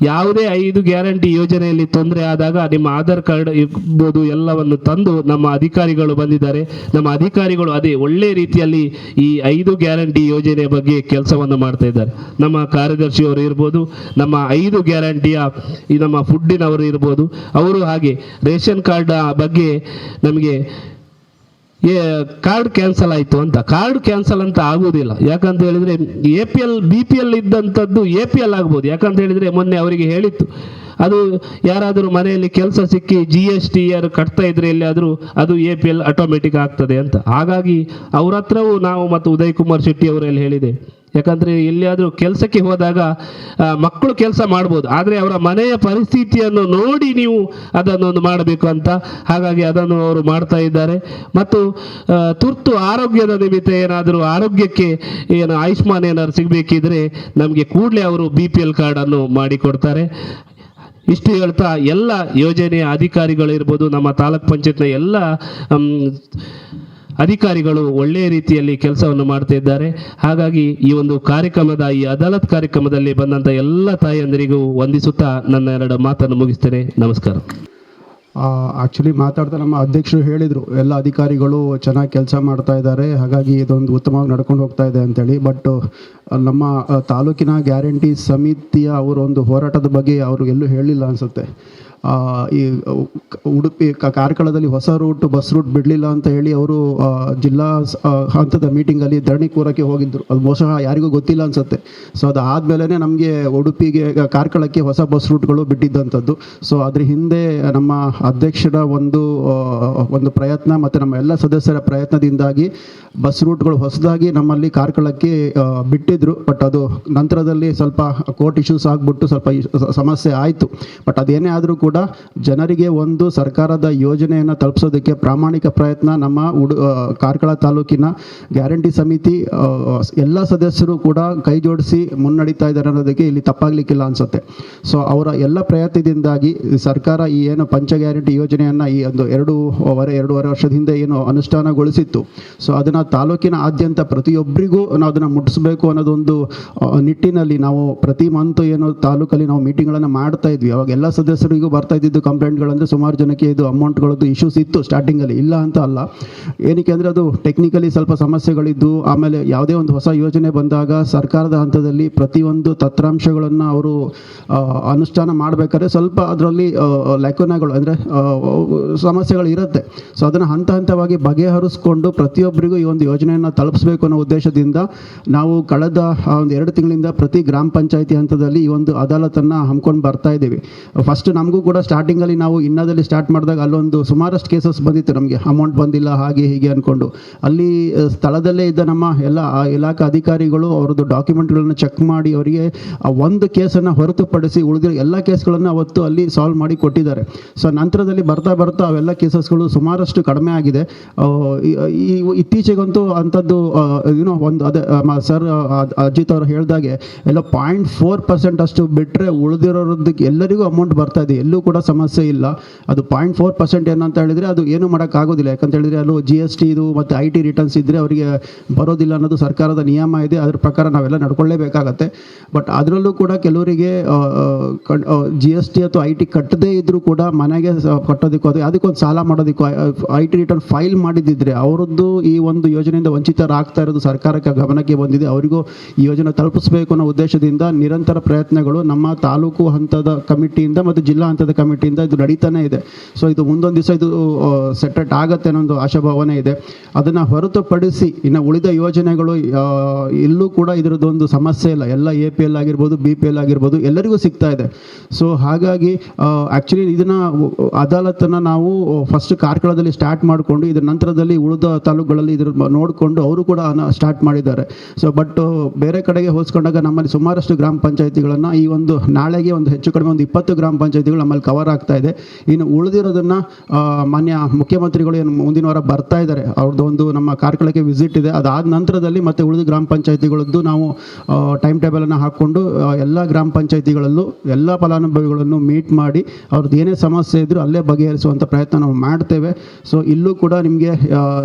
ಯಾವುದೇ 5 ಗ್ಯಾರಂಟಿ ಯೋಜನೆಯಲ್ಲಿ ತೊಂದರೆ ಆದಾಗ ನಿಮ್ಮ ಆಧಾರ್ ಕಾರ್ಡ್ ಇರ್ಬೋದು ಎಲ್ಲವನ್ನು ತಂದು ನಮ್ಮ ಅಧಿಕಾರಿಗಳು ಬಂದಿದ್ದಾರೆ. ನಮ್ಮ ಅಧಿಕಾರಿಗಳು ಅದೇ ಒಳ್ಳೆ ರೀತಿಯಲ್ಲಿ ಈ 5 ಗ್ಯಾರಂಟಿ ಯೋಜನೆ ಬಗ್ಗೆ ಕೆಲಸವನ್ನು ಮಾಡ್ತಾ ಇದ್ದಾರೆ. ನಮ್ಮ ಕಾರ್ಯದರ್ಶಿಯವರು ಇರ್ಬೋದು, ನಮ್ಮ 5 ಗ್ಯಾರಂಟಿಯ ಈ ನಮ್ಮ ಫುಡ್ಡಿನವರು ಇರ್ಬೋದು, ಅವರು ಹಾಗೆ ರೇಷನ್ ಕಾರ್ಡ್ ಬಗ್ಗೆ ನಮಗೆ ಕಾರ್ಡ್ ಕ್ಯಾನ್ಸಲ್ ಆಯಿತು ಅಂತ. ಕಾರ್ಡ್ ಕ್ಯಾನ್ಸಲ್ ಅಂತ ಆಗುವುದಿಲ್ಲ. ಯಾಕಂತ ಹೇಳಿದರೆ APL BPL ಇದ್ದಂಥದ್ದು APL ಆಗ್ಬೋದು. ಯಾಕಂತ ಹೇಳಿದರೆ ಮೊನ್ನೆ ಅವರಿಗೆ ಹೇಳಿತ್ತು, ಅದು ಯಾರಾದರೂ ಮನೆಯಲ್ಲಿ ಕೆಲಸ ಸಿಕ್ಕಿ GST ಯಾರು ಕಟ್ತಾ ಇದ್ರೆ ಎಲ್ಲಿಯಾದರೂ ಅದು APL ಆಟೋಮೆಟಿಕ್ ಆಗ್ತದೆ ಅಂತ. ಹಾಗಾಗಿ ಅವ್ರ ಹತ್ರವೂ ನಾವು ಮತ್ತು ಉದಯ್ ಕುಮಾರ್ ಶೆಟ್ಟಿ ಅವರೆಲ್ಲ ಹೇಳಿದೆ. ಯಾಕಂದರೆ ಎಲ್ಲಿಯಾದರೂ ಕೆಲಸಕ್ಕೆ ಹೋದಾಗ ಮಕ್ಕಳು ಕೆಲಸ ಮಾಡ್ಬೋದು, ಆದರೆ ಅವರ ಮನೆಯ ಪರಿಸ್ಥಿತಿಯನ್ನು ನೋಡಿ ನೀವು ಅದನ್ನೊಂದು ಮಾಡಬೇಕು ಅಂತ. ಹಾಗಾಗಿ ಅದನ್ನು ಅವರು ಮಾಡ್ತಾ ಇದ್ದಾರೆ. ಮತ್ತು ತುರ್ತು ಆರೋಗ್ಯದ ನಿಮಿತ್ತ ಏನಾದರೂ ಆರೋಗ್ಯಕ್ಕೆ ಏನು ಆಯುಷ್ಮಾನ್ ಏನಾದ್ರು ಸಿಗಬೇಕಿದ್ರೆ ನಮಗೆ ಕೂಡಲೇ ಅವರು BPL ಕಾರ್ಡನ್ನು ಮಾಡಿಕೊಡ್ತಾರೆ. ಇಷ್ಟು ಹೇಳ್ತಾ ಎಲ್ಲ ಯೋಜನೆಯ ಅಧಿಕಾರಿಗಳು ಇರ್ಬೋದು, ನಮ್ಮ ತಾಲೂಕ್ ಪಂಚಾಯತ್ನ ಎಲ್ಲ ಅಧಿಕಾರಿಗಳು ಒಳ್ಳೆಯ ರೀತಿಯಲ್ಲಿ ಕೆಲಸವನ್ನು ಮಾಡ್ತಾ ಇದ್ದಾರೆ. ಹಾಗಾಗಿ ಈ ಒಂದು ಕಾರ್ಯಕ್ರಮದ ಈ ಅದಾಲತ್ ಕಾರ್ಯಕ್ರಮದಲ್ಲಿ ಬಂದಂಥ ಎಲ್ಲ ತಾಯಂದಿರಿಗೂ ವಂದಿಸುತ್ತಾ ನನ್ನ 2 ಮಾತನ್ನು ಮುಗಿಸ್ತೇನೆ. ನಮಸ್ಕಾರ. ಆ್ಯಕ್ಚುಲಿ ಮಾತಾಡ್ತಾ ನಮ್ಮ ಅಧ್ಯಕ್ಷರು ಹೇಳಿದರು ಎಲ್ಲ ಅಧಿಕಾರಿಗಳು ಚೆನ್ನಾಗಿ ಕೆಲಸ ಮಾಡ್ತಾ ಇದ್ದಾರೆ, ಹಾಗಾಗಿ ಇದೊಂದು ಉತ್ತಮವಾಗಿ ನಡ್ಕೊಂಡು ಹೋಗ್ತಾ ಇದೆ ಅಂತೇಳಿ. ಬಟ್ ನಮ್ಮ ತಾಲೂಕಿನ ಗ್ಯಾರಂಟಿ ಸಮಿತಿಯ ಅವರೊಂದು ಹೋರಾಟದ ಬಗ್ಗೆ ಅವರು ಎಲ್ಲೂ ಹೇಳಿಲ್ಲ ಅನಿಸುತ್ತೆ. ಈ ಉಡುಪಿ ಕಾರ್ಕಳದಲ್ಲಿ ಹೊಸ ಬಸ್ ರೂಟ್ ಬಿಡಲಿಲ್ಲ ಅಂತ ಹೇಳಿ ಅವರು ಜಿಲ್ಲಾ ಹಂತದ ಮೀಟಿಂಗಲ್ಲಿ ಧರಣಿ ಕೂರಕ್ಕೆ ಹೋಗಿದ್ದರು. ಅದು ಬಹುಶಃ ಯಾರಿಗೂ ಗೊತ್ತಿಲ್ಲ ಅನಿಸುತ್ತೆ. ಸೊ ಅದಾದಮೇಲೆ ನಮಗೆ ಉಡುಪಿಗೆ ಕಾರ್ಕಳಕ್ಕೆ ಹೊಸ ಬಸ್ ರೂಟ್ಗಳು ಬಿಟ್ಟಿದ್ದಂಥದ್ದು. ಸೊ ಅದ್ರ ಹಿಂದೆ ನಮ್ಮ ಅಧ್ಯಕ್ಷರ ಒಂದು ಪ್ರಯತ್ನ ಮತ್ತು ನಮ್ಮ ಎಲ್ಲ ಸದಸ್ಯರ ಪ್ರಯತ್ನದಿಂದಾಗಿ ಬಸ್ ರೂಟ್ಗಳು ಹೊಸದಾಗಿ ನಮ್ಮಲ್ಲಿ ಕಾರ್ಕಳಕ್ಕೆ ಬಿಟ್ಟಿದ್ರು. ಬಟ್ ಅದು ನಂತರದಲ್ಲಿ ಸ್ವಲ್ಪ ಕೋರ್ಟ್ ಇಶ್ಯೂಸ್ ಆಗಿಬಿಟ್ಟು ಸ್ವಲ್ಪ ಸಮಸ್ಯೆ ಆಯಿತು. ಬಟ್ ಅದೇನೇ ಆದರೂ ಕೂಡ ಜನರಿಗೆ ಒಂದು ಸರ್ಕಾರದ ಯೋಜನೆಯನ್ನು ತಲುಪಿಸೋದಕ್ಕೆ ಪ್ರಾಮಾಣಿಕ ಪ್ರಯತ್ನ ನಮ್ಮ ಕಾರ್ಕಳ ತಾಲೂಕಿನ ಗ್ಯಾರಂಟಿ ಸಮಿತಿ ಎಲ್ಲ ಸದಸ್ಯರು ಕೂಡ ಕೈ ಜೋಡಿಸಿ ಮುನ್ನಡೀತಾ ಇದ್ದಾರೆ ಅನ್ನೋದಕ್ಕೆ ಇಲ್ಲಿ ತಪ್ಪಾಗಲಿಕ್ಕಿಲ್ಲ ಅನಿಸುತ್ತೆ. ಸೊ ಅವರ ಎಲ್ಲ ಪ್ರಯತ್ನದಿಂದಾಗಿ ಸರ್ಕಾರ ಈ ಏನು ಪಂಚ ಗ್ಯಾರಂಟಿ ಯೋಜನೆಯನ್ನು ಈ ಒಂದು 2.5 ವರ್ಷದ ಹಿಂದೆ ಏನು ಅನುಷ್ಠಾನಗೊಳಿಸಿತ್ತು, ಸೊ ಅದನ್ನು ತಾಲೂಕಿನ ಆದ್ಯಂತ ಪ್ರತಿಯೊಬ್ಬರಿಗೂ ನಾವು ಅದನ್ನು ಮುಟ್ಟಿಸಬೇಕು ಅನ್ನೋದೊಂದು ನಿಟ್ಟಿನಲ್ಲಿ ನಾವು ಪ್ರತಿ ಮಂತ್ ಏನು ತಾಲೂಕಲ್ಲಿ ನಾವು ಮೀಟಿಂಗ್ಗಳನ್ನು ಮಾಡ್ತಾ ಇದ್ವಿ. ಅವಾಗ ಎಲ್ಲ ಸದಸ್ಯರಿಗೂ ಬರ್ತಾ ಇದ್ದಿದ್ದು ಕಂಪ್ಲೇಂಟ್ಗಳಂದರೆ ಸುಮಾರು ಜನಕ್ಕೆ ಇದು ಅಮೌಂಟ್ಗಳದ್ದು ಇಶ್ಯೂಸ್ ಇತ್ತು ಸ್ಟಾರ್ಟಿಂಗಲ್ಲಿ, ಇಲ್ಲ ಅಂತ ಅಲ್ಲ. ಏನಕ್ಕೆ ಅಂದರೆ ಅದು ಟೆಕ್ನಿಕಲಿ ಸ್ವಲ್ಪ ಸಮಸ್ಯೆಗಳಿದ್ದು, ಆಮೇಲೆ ಯಾವುದೇ ಒಂದು ಹೊಸ ಯೋಜನೆ ಬಂದಾಗ ಸರ್ಕಾರದ ಹಂತದಲ್ಲಿ ಪ್ರತಿಯೊಂದು ತತ್ರಾಂಶಗಳನ್ನು ಅವರು ಅನುಷ್ಠಾನ ಮಾಡಬೇಕಾದ್ರೆ ಸ್ವಲ್ಪ ಅದರಲ್ಲಿ ಲ್ಯಾಕೋನಾಗಳು ಅಂದರೆ ಸಮಸ್ಯೆಗಳು ಇರುತ್ತೆ. ಸೊ ಅದನ್ನು ಹಂತವಾಗಿ ಬಗೆಹರಿಸ್ಕೊಂಡು ಪ್ರತಿಯೊಬ್ಬರಿಗೂ ಈ ಒಂದು ಯೋಜನೆಯನ್ನು ತಲುಪಿಸಬೇಕು ಅನ್ನೋ ಉದ್ದೇಶದಿಂದ ನಾವು ಕಳೆದ 1-2 ತಿಂಗಳಿಂದ ಪ್ರತಿ ಗ್ರಾಮ ಪಂಚಾಯಿತಿ ಹಂತದಲ್ಲಿ ಈ ಒಂದು ಅದಾಲತನ್ನು ಹಮ್ಮಿಕೊಂಡು ಬರ್ತಾ ಇದ್ದೀವಿ. ಫಸ್ಟ್ ನಮಗೂ ಕೂಡ ಸ್ಟಾರ್ಟಿಂಗಲ್ಲಿ ನಾವು ಇನ್ನದಲ್ಲಿ ಸ್ಟಾರ್ಟ್ ಮಾಡಿದಾಗ ಅಲ್ಲೊಂದು ಸುಮಾರಷ್ಟು ಕೇಸಸ್ ಬಂದಿತ್ತು, ನಮಗೆ ಅಮೌಂಟ್ ಬಂದಿಲ್ಲ ಹಾಗೆ ಹೀಗೆ ಅಂದ್ಕೊಂಡು. ಅಲ್ಲಿ ಸ್ಥಳದಲ್ಲೇ ಇದ್ದ ನಮ್ಮ ಎಲ್ಲ ಇಲಾಖಾ ಅಧಿಕಾರಿಗಳು ಅವರದ್ದು ಡಾಕ್ಯುಮೆಂಟ್ಗಳನ್ನು ಚೆಕ್ ಮಾಡಿ ಅವರಿಗೆ ಒಂದು ಕೇಸನ್ನು ಹೊರತುಪಡಿಸಿ ಉಳಿದಿರೋ ಎಲ್ಲ ಕೇಸ್ಗಳನ್ನು ಅವತ್ತು ಅಲ್ಲಿ ಸಾಲ್ವ್ ಮಾಡಿ ಕೊಟ್ಟಿದ್ದಾರೆ. ಸೊ ನಂತರದಲ್ಲಿ ಬರ್ತಾ ಅವೆಲ್ಲ ಕೇಸಸ್ಗಳು ಸುಮಾರಷ್ಟು ಕಡಿಮೆ ಆಗಿದೆ. ಇತ್ತೀಚೆಗಂತೂ ಅಂಥದ್ದು ಒಂದು ಅದೇ ಸರ್ ಅಜಿತ್ ಅವರು ಹೇಳಿದಾಗೆ ಎಲ್ಲ 0.4% ಅಷ್ಟು ಬಿಟ್ಟರೆ ಉಳಿದಿರೋದಕ್ಕೆ ಎಲ್ಲರಿಗೂ ಅಮೌಂಟ್ ಬರ್ತಾ ಇದೆ. ಎಲ್ಲೂ ಎಲ್ಲೂ ಕೂಡ ಸಮಸ್ಯೆ ಇಲ್ಲ. ಅದು 0.4% ಏನಂತ ಹೇಳಿದರೆ ಅದು ಏನು ಮಾಡೋಕ್ಕಾಗೋದಿಲ್ಲ. ಯಾಕಂತ ಹೇಳಿದರೆ ಅದು GST ಇದು ಮತ್ತು IT ರಿಟರ್ನ್ಸ್ ಇದ್ದರೆ ಅವರಿಗೆ ಬರೋದಿಲ್ಲ ಅನ್ನೋದು ಸರ್ಕಾರದ ನಿಯಮ ಇದೆ. ಅದ್ರ ಪ್ರಕಾರ ನಾವೆಲ್ಲ ನಡ್ಕೊಳ್ಳೇಬೇಕಾಗತ್ತೆ. ಬಟ್ ಅದರಲ್ಲೂ ಕೂಡ ಕೆಲವರಿಗೆ GST ಅಥವಾ IT ಕಟ್ಟದೇ ಇದ್ದರೂ ಕೂಡ ಮನೆಗೆ ಕಟ್ಟೋದಕ್ಕೂ ಅದಕ್ಕೊಂದು ಸಾಲ ಮಾಡೋದಕ್ಕೂ IT ರಿಟರ್ನ್ ಫೈಲ್ ಮಾಡಿದ್ದಿದ್ರೆ ಅವರದ್ದು ಈ ಒಂದು ಯೋಜನೆಯಿಂದ ವಂಚಿತರಾಗ್ತಾ ಇರೋದು ಸರ್ಕಾರಕ್ಕೆ ಗಮನಕ್ಕೆ ಬಂದಿದೆ. ಅವರಿಗೂ ಈ ಯೋಜನೆ ತಲುಪಿಸಬೇಕು ಅನ್ನೋ ಉದ್ದೇಶದಿಂದ ನಿರಂತರ ಪ್ರಯತ್ನಗಳು ನಮ್ಮ ತಾಲೂಕು ಹಂತದ ಕಮಿಟಿಯಿಂದ ಮತ್ತು ಜಿಲ್ಲಾ ಹಂತದ ಕಮಿಟಿಯಿಂದ ಇದು ನಡೀತಾನೆ ಇದೆ. ಸೊ ಇದು ಮುಂದೊಂದು ದಿವಸ ಇದು ಸೆಟೆಟ್ ಆಗುತ್ತೆ ಅನ್ನೋ ಒಂದು ಆಶಾಭಾವನೆ ಇದೆ. ಅದನ್ನು ಹೊರತುಪಡಿಸಿ ಇನ್ನು ಉಳಿದ ಯೋಜನೆಗಳು ಎಲ್ಲೂ ಕೂಡ ಇದರದ್ದೊಂದು ಸಮಸ್ಯೆ ಇಲ್ಲ. ಎಲ್ಲ APL ಆಗಿರ್ಬೋದು, BPL ಆಗಿರ್ಬೋದು, ಎಲ್ಲರಿಗೂ ಸಿಗ್ತಾ ಇದೆ. ಸೊ ಹಾಗಾಗಿ ಆ್ಯಕ್ಚುಲಿ ಇದನ್ನು ಅದಾಲತನ್ನು ನಾವು ಫಸ್ಟ್ ಕಾರ್ಕಳದಲ್ಲಿ ಸ್ಟಾರ್ಟ್ ಮಾಡಿಕೊಂಡು ಇದರ ನಂತರದಲ್ಲಿ ಉಳಿದ ತಾಲೂಕುಗಳಲ್ಲಿ ಇದ್ರ ನೋಡಿಕೊಂಡು ಅವರು ಕೂಡ ಸ್ಟಾರ್ಟ್ ಮಾಡಿದ್ದಾರೆ. ಸೊ ಬಟ್ ಬೇರೆ ಕಡೆಗೆ ಹೋಲಿಸ್ಕೊಂಡಾಗ ನಮ್ಮಲ್ಲಿ ಸುಮಾರಷ್ಟು ಗ್ರಾಮ ಪಂಚಾಯತಿಗಳನ್ನು ಈ ಒಂದು ನಾಳೆಗೆ ಒಂದು ಹೆಚ್ಚು ಕಡಿಮೆ ಒಂದು 20 ಗ್ರಾಮ ಪಂಚಾಯತಿಗಳು ನಮ್ಮಲ್ಲಿ ಕವರ್ ಆಗ್ತಾ ಇದೆ. ಇನ್ನು ಉಳಿದಿರೋದನ್ನು ಮಾನ್ಯ ಮುಖ್ಯಮಂತ್ರಿಗಳು ಏನು ಮುಂದಿನ ವಾರ ಬರ್ತಾ ಇದ್ದಾರೆ, ಅವ್ರದ್ದು ಒಂದು ನಮ್ಮ ಕಾರ್ಕಳಕ್ಕೆ ವಿಸಿಟ್ ಇದೆ. ಅದಾದ ನಂತರದಲ್ಲಿ ಮತ್ತೆ ಉಳಿದ ಗ್ರಾಮ ಪಂಚಾಯತಿಗಳದ್ದು ನಾವು ಟೈಮ್ ಟೇಬಲನ್ನು ಹಾಕ್ಕೊಂಡು ಎಲ್ಲ ಗ್ರಾಮ ಪಂಚಾಯತಿಗಳಲ್ಲೂ ಎಲ್ಲ ಫಲಾನುಭವಿಗಳನ್ನು ಮೀಟ್ ಮಾಡಿ ಅವ್ರದ್ದು ಏನೇ ಸಮಸ್ಯೆ ಇದ್ದರೂ ಅಲ್ಲೇ ಬಗೆಹರಿಸುವಂಥ ಪ್ರಯತ್ನ ನಾವು ಮಾಡ್ತೇವೆ. ಸೊ ಇಲ್ಲೂ ಕೂಡ ನಿಮಗೆ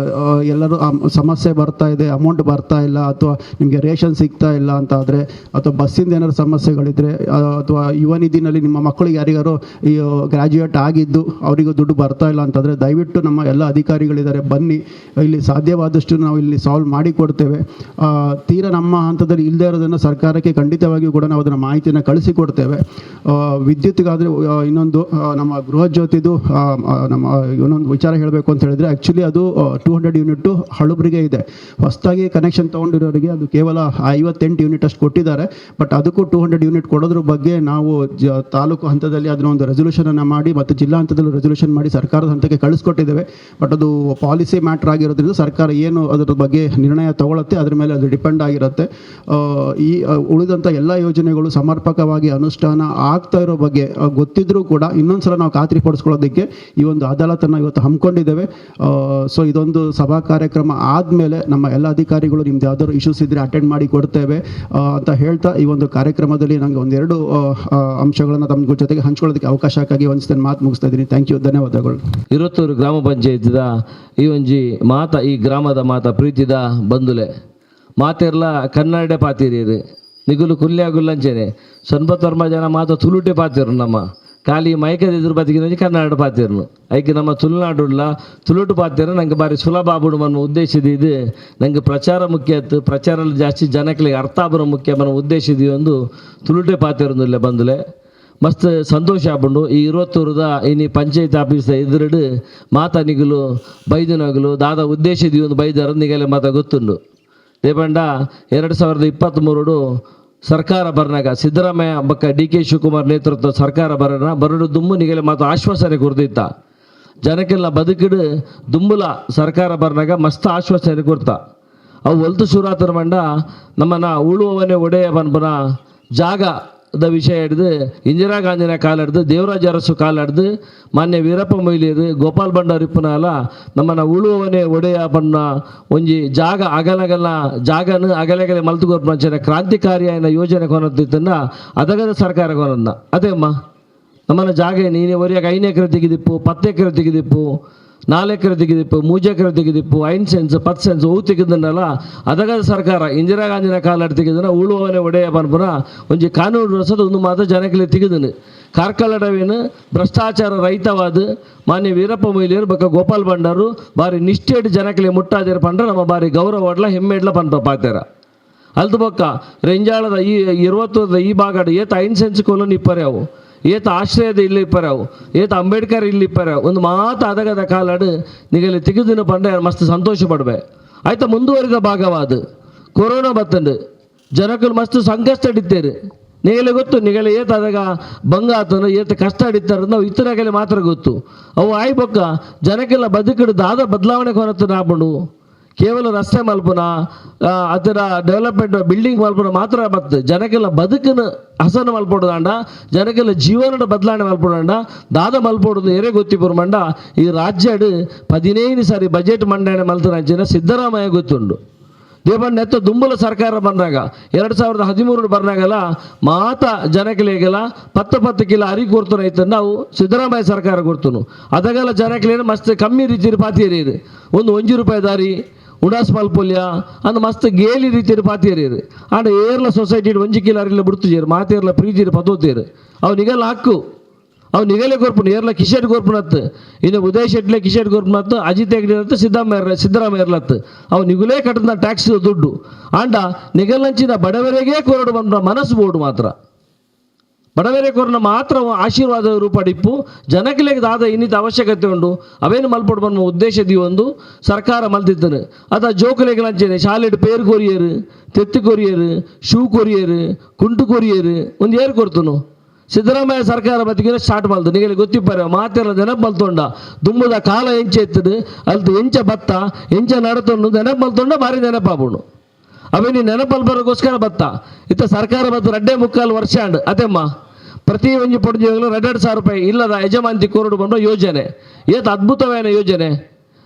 ಎಲ್ಲರೂ ಸಮಸ್ಯೆ ಬರ್ತಾ ಇದೆ, ಅಮೌಂಟ್ ಬರ್ತಾ ಇಲ್ಲ, ಅಥವಾ ನಿಮಗೆ ರೇಷನ್ ಸಿಗ್ತಾ ಇಲ್ಲ ಅಂತ ಆದರೆ, ಅಥವಾ ಬಸ್ಸಿಂದ ಏನಾದ್ರು ಸಮಸ್ಯೆಗಳಿದ್ದರೆ, ಅಥವಾ ಯುವ ನಿಧಿನಲ್ಲಿ ನಿಮ್ಮ ಮಕ್ಕಳಿಗೆ ಯಾರಿಗಾರು ಈ ಗ್ರ್ಯಾಜುಯೇಟ್ ಆಗಿದ್ದು ಅವರಿಗೂ ದುಡ್ಡು ಬರ್ತಾ ಇಲ್ಲ ಅಂತಂದರೆ ದಯವಿಟ್ಟು ನಮ್ಮ ಎಲ್ಲ ಅಧಿಕಾರಿಗಳಿದ್ದಾರೆ, ಬನ್ನಿ, ಇಲ್ಲಿ ಸಾಧ್ಯವಾದಷ್ಟು ನಾವು ಇಲ್ಲಿ ಸಾಲ್ವ್ ಮಾಡಿ ಕೊಡ್ತೇವೆ. ತೀರಾ ನಮ್ಮ ಹಂತದಲ್ಲಿ ಇಲ್ಲದೇ ಇರೋದನ್ನು ಸರ್ಕಾರಕ್ಕೆ ಖಂಡಿತವಾಗಿಯೂ ಕೂಡ ನಾವು ಅದನ್ನು ಮಾಹಿತಿಯನ್ನು ಕಳಿಸಿಕೊಡ್ತೇವೆ. ವಿದ್ಯುತ್ಗಾದರೆ ಇನ್ನೊಂದು ನಮ್ಮ ಗೃಹ ಜ್ಯೋತಿದು ನಮ್ಮ ಇನ್ನೊಂದು ವಿಚಾರ ಹೇಳಬೇಕು ಅಂತ ಹೇಳಿದರೆ, ಆ್ಯಕ್ಚುಲಿ ಅದು 200 ಯೂನಿಟ್ಟು ಹಳುಬ್ರಿಗೆ ಇದೆ. ಹೊಸದಾಗಿ ಕನೆಕ್ಷನ್ ತೊಗೊಂಡಿರೋರಿಗೆ ಅದು ಕೇವಲ 58 ಯೂನಿಟ್ ಅಷ್ಟು ಕೊಟ್ಟಿದ್ದಾರೆ. ಬಟ್ ಅದಕ್ಕೂ 200 ಯೂನಿಟ್ ಕೊಡೋದ್ರ ಬಗ್ಗೆ ನಾವು ತಾಲೂಕು ಹಂತದಲ್ಲಿ ಅದನ್ನ ಒಂದು ರೆಸೊಲ್ಯೂಷನನ್ನು ಮಾಡಿ ಮತ್ತು ಜಿಲ್ಲಾ ಹಂತದಲ್ಲಿ ರೆಸೊಲ್ಯೂಷನ್ ಮಾಡಿ ಸರ್ಕಾರದ ಹಂತಕ್ಕೆ ಕಳಿಸ್ಕೊಟ್ಟಿದ್ದೇವೆ. ಬಟ್ ಅದು ಪಾಲಿಸಿ ಮ್ಯಾಟ್ರ್ ಆಗಿರೋದ್ರಿಂದ ಸರ್ಕಾರ ಏನು ಅದರ ಬಗ್ಗೆ ನಿರ್ಣಯ ತಗೊಳುತ್ತೆ ಅದ್ರ ಮೇಲೆ ಅದು ಡಿಪೆಂಡ್ ಆಗಿರುತ್ತೆ. ಈ ಉಳಿದಂಥ ಎಲ್ಲ ಯೋಜನೆಗಳು ಸಮರ್ಪಕವಾಗಿ ಅನುಷ್ಠಾನ ಆಗ್ತಾ ಇರೋ ಬಗ್ಗೆ ಗೊತ್ತಿದ್ರೂ ಕೂಡ ಇನ್ನೊಂದು ಸಲ ನಾವು ಖಾತ್ರಿಪಡಿಸ್ಕೊಳ್ಳೋದಕ್ಕೆ ಈ ಒಂದು ಅದಾಲತನ್ನು ಇವತ್ತು ಹಮ್ಮಿಕೊಂಡಿದ್ದೇವೆ. ಸೊ ಇದೊಂದು ಸಭಾ ಕಾರ್ಯಕ್ರಮ ಆದಮೇಲೆ ನಮ್ಮ ಎಲ್ಲ ಅಧಿಕಾರಿಗಳು ನಿಮ್ದು ಯಾವ್ದಾದ್ರು ಇಶ್ಯೂಸ್ ಇದ್ದರೆ ಅಟೆಂಡ್ ಮಾಡಿ ಕೊಡ್ತೇವೆ ಅಂತ ಹೇಳ್ತಾ ಈ ಒಂದು ಕಾರ್ಯಕ್ರಮದಲ್ಲಿ ನನಗೆ ಒಂದೆರಡು ಅಂಶಗಳನ್ನು ತಮ್ಮ ಜೊತೆಗೆ ಹಂಚ್ಕೊಳ್ಳೋದಕ್ಕೆ ಅವಕಾಶಕ್ಕಾಗಿ ಒಂದ್ಸತಿ ಮಾತು ಮುಗಿಸ್ತಾ ಇದ್ದೀನಿ. ಥ್ಯಾಂಕ್ ಯು, ಧನ್ಯವಾದಗಳು. ಇರುತ್ತೂರು ಗ್ರಾಮ ಪಂಚಾಯತಿದ ಈ ಒಂಜಿ ಮಾತ ಈ ಗ್ರಾಮದ ಮಾತ ಪ್ರೀತಿದ ಬಂದುಲೆ ಮಾತೆರ್ಲ ಕನ್ನಡ ಪಾತಿರೀರು ನಿಗುಲು ಕುಲ್ಯ ಗುಲ್ಲಂಚೇನೆ ಸೊನ್ಪತ್ತೊರ್ಮ ಜನ ಮಾತ ತುಳುಟೆ ಪಾತಿರು ನಮ್ಮ ಖಾಲಿ ಮೈಕದ ಎದುರು ಬದುಕಿನ ಕನ್ನಡ ಪಾತಿರ್ನು ಐಕೆ ನಮ್ಮ ತುಳುನಾಡುಲ್ಲ ತುಳುಟು ಪಾತಿರ ನಂಗೆ ಬಾರಿ ಸುಲಭ ಆಗ್ಬಿಡು ಅನ್ನೋ ಉದ್ದೇಶದ ಇದು ನಂಗೆ ಪ್ರಚಾರ ಮುಖ್ಯ ಇತ್ತು. ಪ್ರಚಾರ ಜಾಸ್ತಿ ಜನಕ್ಕೆ ಅರ್ಥ ಆಗ್ಬರೋ ಮುಖ್ಯ ಅನ್ನೋ ಉದ್ದೇಶದ ಒಂದು ತುಳುಟೆ ಪಾತಿರೊಂದಿಲ್ಲ ಬಂದುಲೆ ಮಸ್ತ್ ಸಂತೋಷ ಆಗ್ಬಿಡು. ಈ 20 ಇನ್ನು ಪಂಚಾಯತ್ ಆಫೀಸ್ ಎದುರುಡು ಮಾತನಿಗಳು ಬೈದಿನಗಳು ದಾದ ಉದ್ದೇಶದ ಒಂದು ಬೈದರನಿಗೆಲ್ಲ ಮಾತ ಗೊತ್ತುಂಡು. ದೇಪಂಡ 2023 ಸರ್ಕಾರ ಬರ್ನಾಗ ಸಿದ್ದರಾಮಯ್ಯ ಬಕ್ಕ DK ಶಿವಕುಮಾರ್ ನೇತೃತ್ವ ಸರ್ಕಾರ ಬರಡು ದುಮ್ಮು ನಿಗಲೆ ಮಾತು ಆಶ್ವಾಸನೆ ಕೊಡ್ತಿತ್ತ ಜನಕ್ಕೆಲ್ಲ ಬದುಕಿಡು ದುಂಬುಲ ಸರ್ಕಾರ ಬರ್ನಾಗ ಮಸ್ತ್ ಆಶ್ವಾಸನೆ ಕೊಡ್ತ ಅವು ಒಲ್ತು ಶುರಾತರ ಮಂಡ ನಮ್ಮನ್ನ ಉಳುವವನೇ ಒಡೆಯ ಬನ್ಬನ ಜಾಗದ ವಿಷಯ ಹಿಡಿದು ಇಂದಿರಾ ಗಾಂಧಿನ ಕಾಲ ಹಿಡ್ದು ದೇವರಾಜ ಅರಸು ಕಾಲ ಹಿಡ್ದು ಮಾನ್ಯ ವೀರಪ್ಪ ಮೊಯ್ಲಿಯರು ಗೋಪಾಲ್ ಭಂಡಾರಿಪ್ಪನ ಅಲ್ಲ ನಮ್ಮನ್ನ ಉಳುವವನೇ ಒಡೆಯ ಬಣ್ಣ ಒಂಜಿ ಜಾಗ ಅಗಲಗಲ ಜಾಗನ ಅಗಲಗಲೆ ಮಲ್ತುಗೋರ್ ಮಂಚನ ಕ್ರಾಂತಿಕಾರಿಯಾದ ಯೋಜನೆ ಕೊನತ್ತಿತ್ತನ್ನ ಅದಗದ ಸರ್ಕಾರ ಕೊನನ್ನ ಅದೇ ಅಮ್ಮ ನಮ್ಮನ್ನ ಜಾಗ ನೀನೇ ಒರಿಯಾಗ 5 ಎಕರೆ ತೆಗೆದಿಪ್ಪು 10 ಎಕರೆ ತೆಗೆದಿಪ್ಪು 4 ಎಕರೆ ತೆಗೆದಿಪ್ಪು 3 ಎಕರೆ ತೆಗೆದಿಪ್ಪು 5 ಸೆನ್ಸ್ 10 ಸೆನ್ಸ್ ಅವು ತೆಗೆದನ್ನಲ್ಲ ಅದಗದ ಸರ್ಕಾರ ಇಂದಿರಾ ಗಾಂಧಿನ ಕಾಲ ತೆಗೆದನ ಉಳುವವನೇ ಒಡೆಯ ಬನ್ಪುನ ಒಂಜಿ ಕಾನೂನು ರಸದ ಒಂದು ಮಾತು ಜನಕ್ಕೆ ತೆಗೆದನು ಕಾರ್ಕಳಡವೇನು ಭ್ರಷ್ಟಾಚಾರ ರಹಿತವಾದ ಮಾನ್ಯ ವೀರಪ್ಪ ಮೊಯ್ಲಿಯರು ಬಕ್ಕ ಗೋಪಾಲ್ ಭಂಡಾರು ಬಾರಿ ನಿಷ್ಠೆಡ್ ಜನಕ್ಕೆ ಮುಟ್ಟಾದಿರ ಪಂಡ್ರೆ ನಮ್ಮ ಬಾರಿ ಗೌರವ ಒಡ್ಲ ಹೆಮ್ಮೆಡ್ಲ ಪಂಪ ಪಾತೆರ ಅಲ್ದು ಬಕ್ಕ ರೆಂಜಾಳದ ಈ 20 ಈ ಭಾಗಡ ಏತ 5 ಸೆನ್ಸ್ ಕೊಲೋನಿ ಇಪ್ಪರೆ ಅವು ಏತ ಆಶ್ರಯದ ಇಲ್ಲಿ ಇಪ್ಪರಾವು ಏತ ಅಂಬೇಡ್ಕರ್ ಇಲ್ಲಿ ಇಪ್ಪರಾವು ಒಂದು ಮಾತು ಅದಗದ ಕಾಲಾಡು ನಿಗಲಿ ತೆಗೆದಿನ ಪಂಡೆ ಮಸ್ತ್ ಸಂತೋಷ ಪಡ್ಬೆ ಆಯ್ತಾ. ಮುಂದುವರಿದ ಭಾಗವಾದ ಕೊರೋನಾ ಬತ್ತಂಡು ಜನಕ್ಕಳು ಮಸ್ತ್ ಸಂಕಷ್ಟ ಹಿಡಿತೇರು ನಿಗಲೆ ಗೊತ್ತು ನಿಗಲೆ ಏತ ಅದಾಗ ಭಂಗ ಆತನ ಏತ ಕಷ್ಟ ಹಿಡಿತಾರೆ ನಾವು ಇತರಗಲೆ ಮಾತ್ರ ಗೊತ್ತು ಅವು ಆಯ್ ಬೊಕ್ಕ ಜನಕ್ಕೆಲ್ಲ ಬದುಕಿಡು ದಾದ ಬದಲಾವಣೆ ಕೊನತ್ತು ಹಾಕೊಂಡು ಕೇವಲ ರಸ್ತೆ ಮಲ್ಪುನ ಅದರ ಡೆವಲಪ್ಮೆಂಟ್ ಬಿಲ್ಡಿಂಗ್ ಮಲ್ಪುನ ಮಾತ್ರ ಬತ್ತು ಜನಕ್ಕೆಲ್ಲ ಬದುಕನ ಹಸನ ಮಲ್ಪೊಡದಾಂಡ ಜನಕ್ಕೆಲ್ಲ ಜೀವನದ ಬದಲಾವಣೆ ಮಲ್ಪೊಡಾಂಡ ದಾದ ಮಲ್ಪೊಡೋದು ಎರೆ ಗೊತ್ತಿಪುರು ಮಂಡ ಈ ರಾಜ್ಯಡ್ 15 ಸಾರಿ ಬಜೆಟ್ ಮಂಡನೆ ಮಲ್ತನ ಅಂಚಿನ ಸಿದ್ದರಾಮಯ್ಯ ಗೊತ್ತುಂಡು ದೇವಣ್ಣ ಎತ್ತ ದುಂಬಲ ಸರ್ಕಾರ ಬಂದಾಗ 2013 ಬರ್ನಾಗಲ್ಲ ಮಾತ ಜನಕಲೆಗೆಲ್ಲ 10 ಕಿಲೋ ಅರಿ ಕೊಡ್ತಾನೆ ಐತೆ ನಾವು ಸಿದ್ದರಾಮಯ್ಯ ಸರ್ಕಾರ ಕೊಡ್ತನು ಅದಾಗಲ್ಲ ಜನಕಲೇನು ಮಸ್ತ್ ಕಮ್ಮಿ ರೀತಿಯ ಪಾತಿಯರಿ ಒಂದು 1 ರೂಪಾಯಿ ದಾರಿ ಉಡಾಸ್ ಮಲ್ಪೊಲ್ಯ ಅಂದ್ ಮಸ್ತ್ ಗೇಲಿ ರೀತಿಯ ಪಾತಿಯರಿ ಆಂಡ ಏರ್ಲ ಸೊಸೈಟಿ 1 ಕಿಲೋ ಅರಿಲ್ಲ ಬಿಡ್ತುಜೇರು ಮಾತೇರ್ಲ ಪ್ರೀತಿರು ಪತೋತೀರು ಅವು ನಿಗಲ್ಲ ಹಕ್ಕು ಅವು ನಿಗಲೇ ಕೊರ್ಪುನು ಏರ್ಲ ಕಿಶೆಟ್ ಕೊರ್ಪುನತ್ತು ಇನ್ನು ಉದಯ್ ಶೆಟ್ಲೆ ಕಿಶೆಟ್ ಕೊರ್ಪುನತ್ತು ಅಜಿತ್ ಹೆಗ್ಡೆ ಸಿದ್ದರಾಮಯ್ಯ ಇರ್ಲತ್ತು ಅವು ನಿಗುಲೇ ಕಟ್ಟಿದ ಟ್ಯಾಕ್ಸ್ ದುಡ್ಡು ಆಂಡ ನಿಗಲಂಚಿನ ಬಡವರಿಗೆ ಕೊರಡು ಬಂದ ಮನಸ್ಸು ಬೋರ್ಡು ಮಾತ್ರ ಬಡವರೆ ಕೊರನ ಮಾತ್ರ ಆಶೀರ್ವಾದ ರೂಪಡಿಪ್ಪು ಜನಕ್ಕೆ ದಾದ ಇನ್ನಿತ ಅವಶ್ಯಕತೆ ಉಂಡು ಅವೇನು ಮಲ್ಪಡು ಬನ್ನುವ ಉದ್ದೇಶದಿ ಒಂದು ಸರ್ಕಾರ ಮಲ್ತಿದ್ದನು ಅದ ಜೋಕಲೆಗಳಂಚೇನೆ ಶಾಲೆಡ್ ಪೇರು ಕೊರಿಯರು ತೆತ್ತು ಕೊರಿಯರು ಶೂ ಕೊರಿಯರು ಕುಂಟು ಕೊರಿಯರು ಒಂದು ಏರು ಕೊಡ್ತನು ಸಿದ್ದರಾಮಯ್ಯ ಸರ್ಕಾರ ಬತ್ತಿಗೆ ಸ್ಟಾರ್ಟ್ ಮಾಡ್ದು ನಿಮಗೆ ಗೊತ್ತಿಪ್ಪಾರೆ ಮಾತೆಲ್ಲ ನೆನಪು ಮಲ್ತೊಂಡ ದುಮ್ಮದ ಕಾಲ ಎಂಚ ಎತ್ತದು ಅಲ್ದು ಎಂಚ ಬತ್ತ ಎಂಚ ನಡತೊಂಡು ನೆನಪು ಮಲ್ತೊಂಡ ಭಾರಿ ನೆನಪಾಬೋಣ ಅವೇ ನೀ ನೆನಪಲ್ಲಿ ಬರೋಕ್ಕೋಸ್ಕರ ಬತ್ತ ಇತ್ತ ಸರ್ಕಾರ ಬತ್ತು 2.25 ವರ್ಷ ಅಂಡ್ ಅತೆಮ್ಮ ಪ್ರತಿ ಒಂಜಿ ಪೊಡ್ಜಿಗಳು 2,000 ರೂಪಾಯಿ ಇಲ್ಲದ ಯಜಮಾಂತಿ ಕೋರಡು ಬಂದ ಯೋಜನೆ ಏತ್ ಅದ್ಭುತವಾದ ಯೋಜನೆ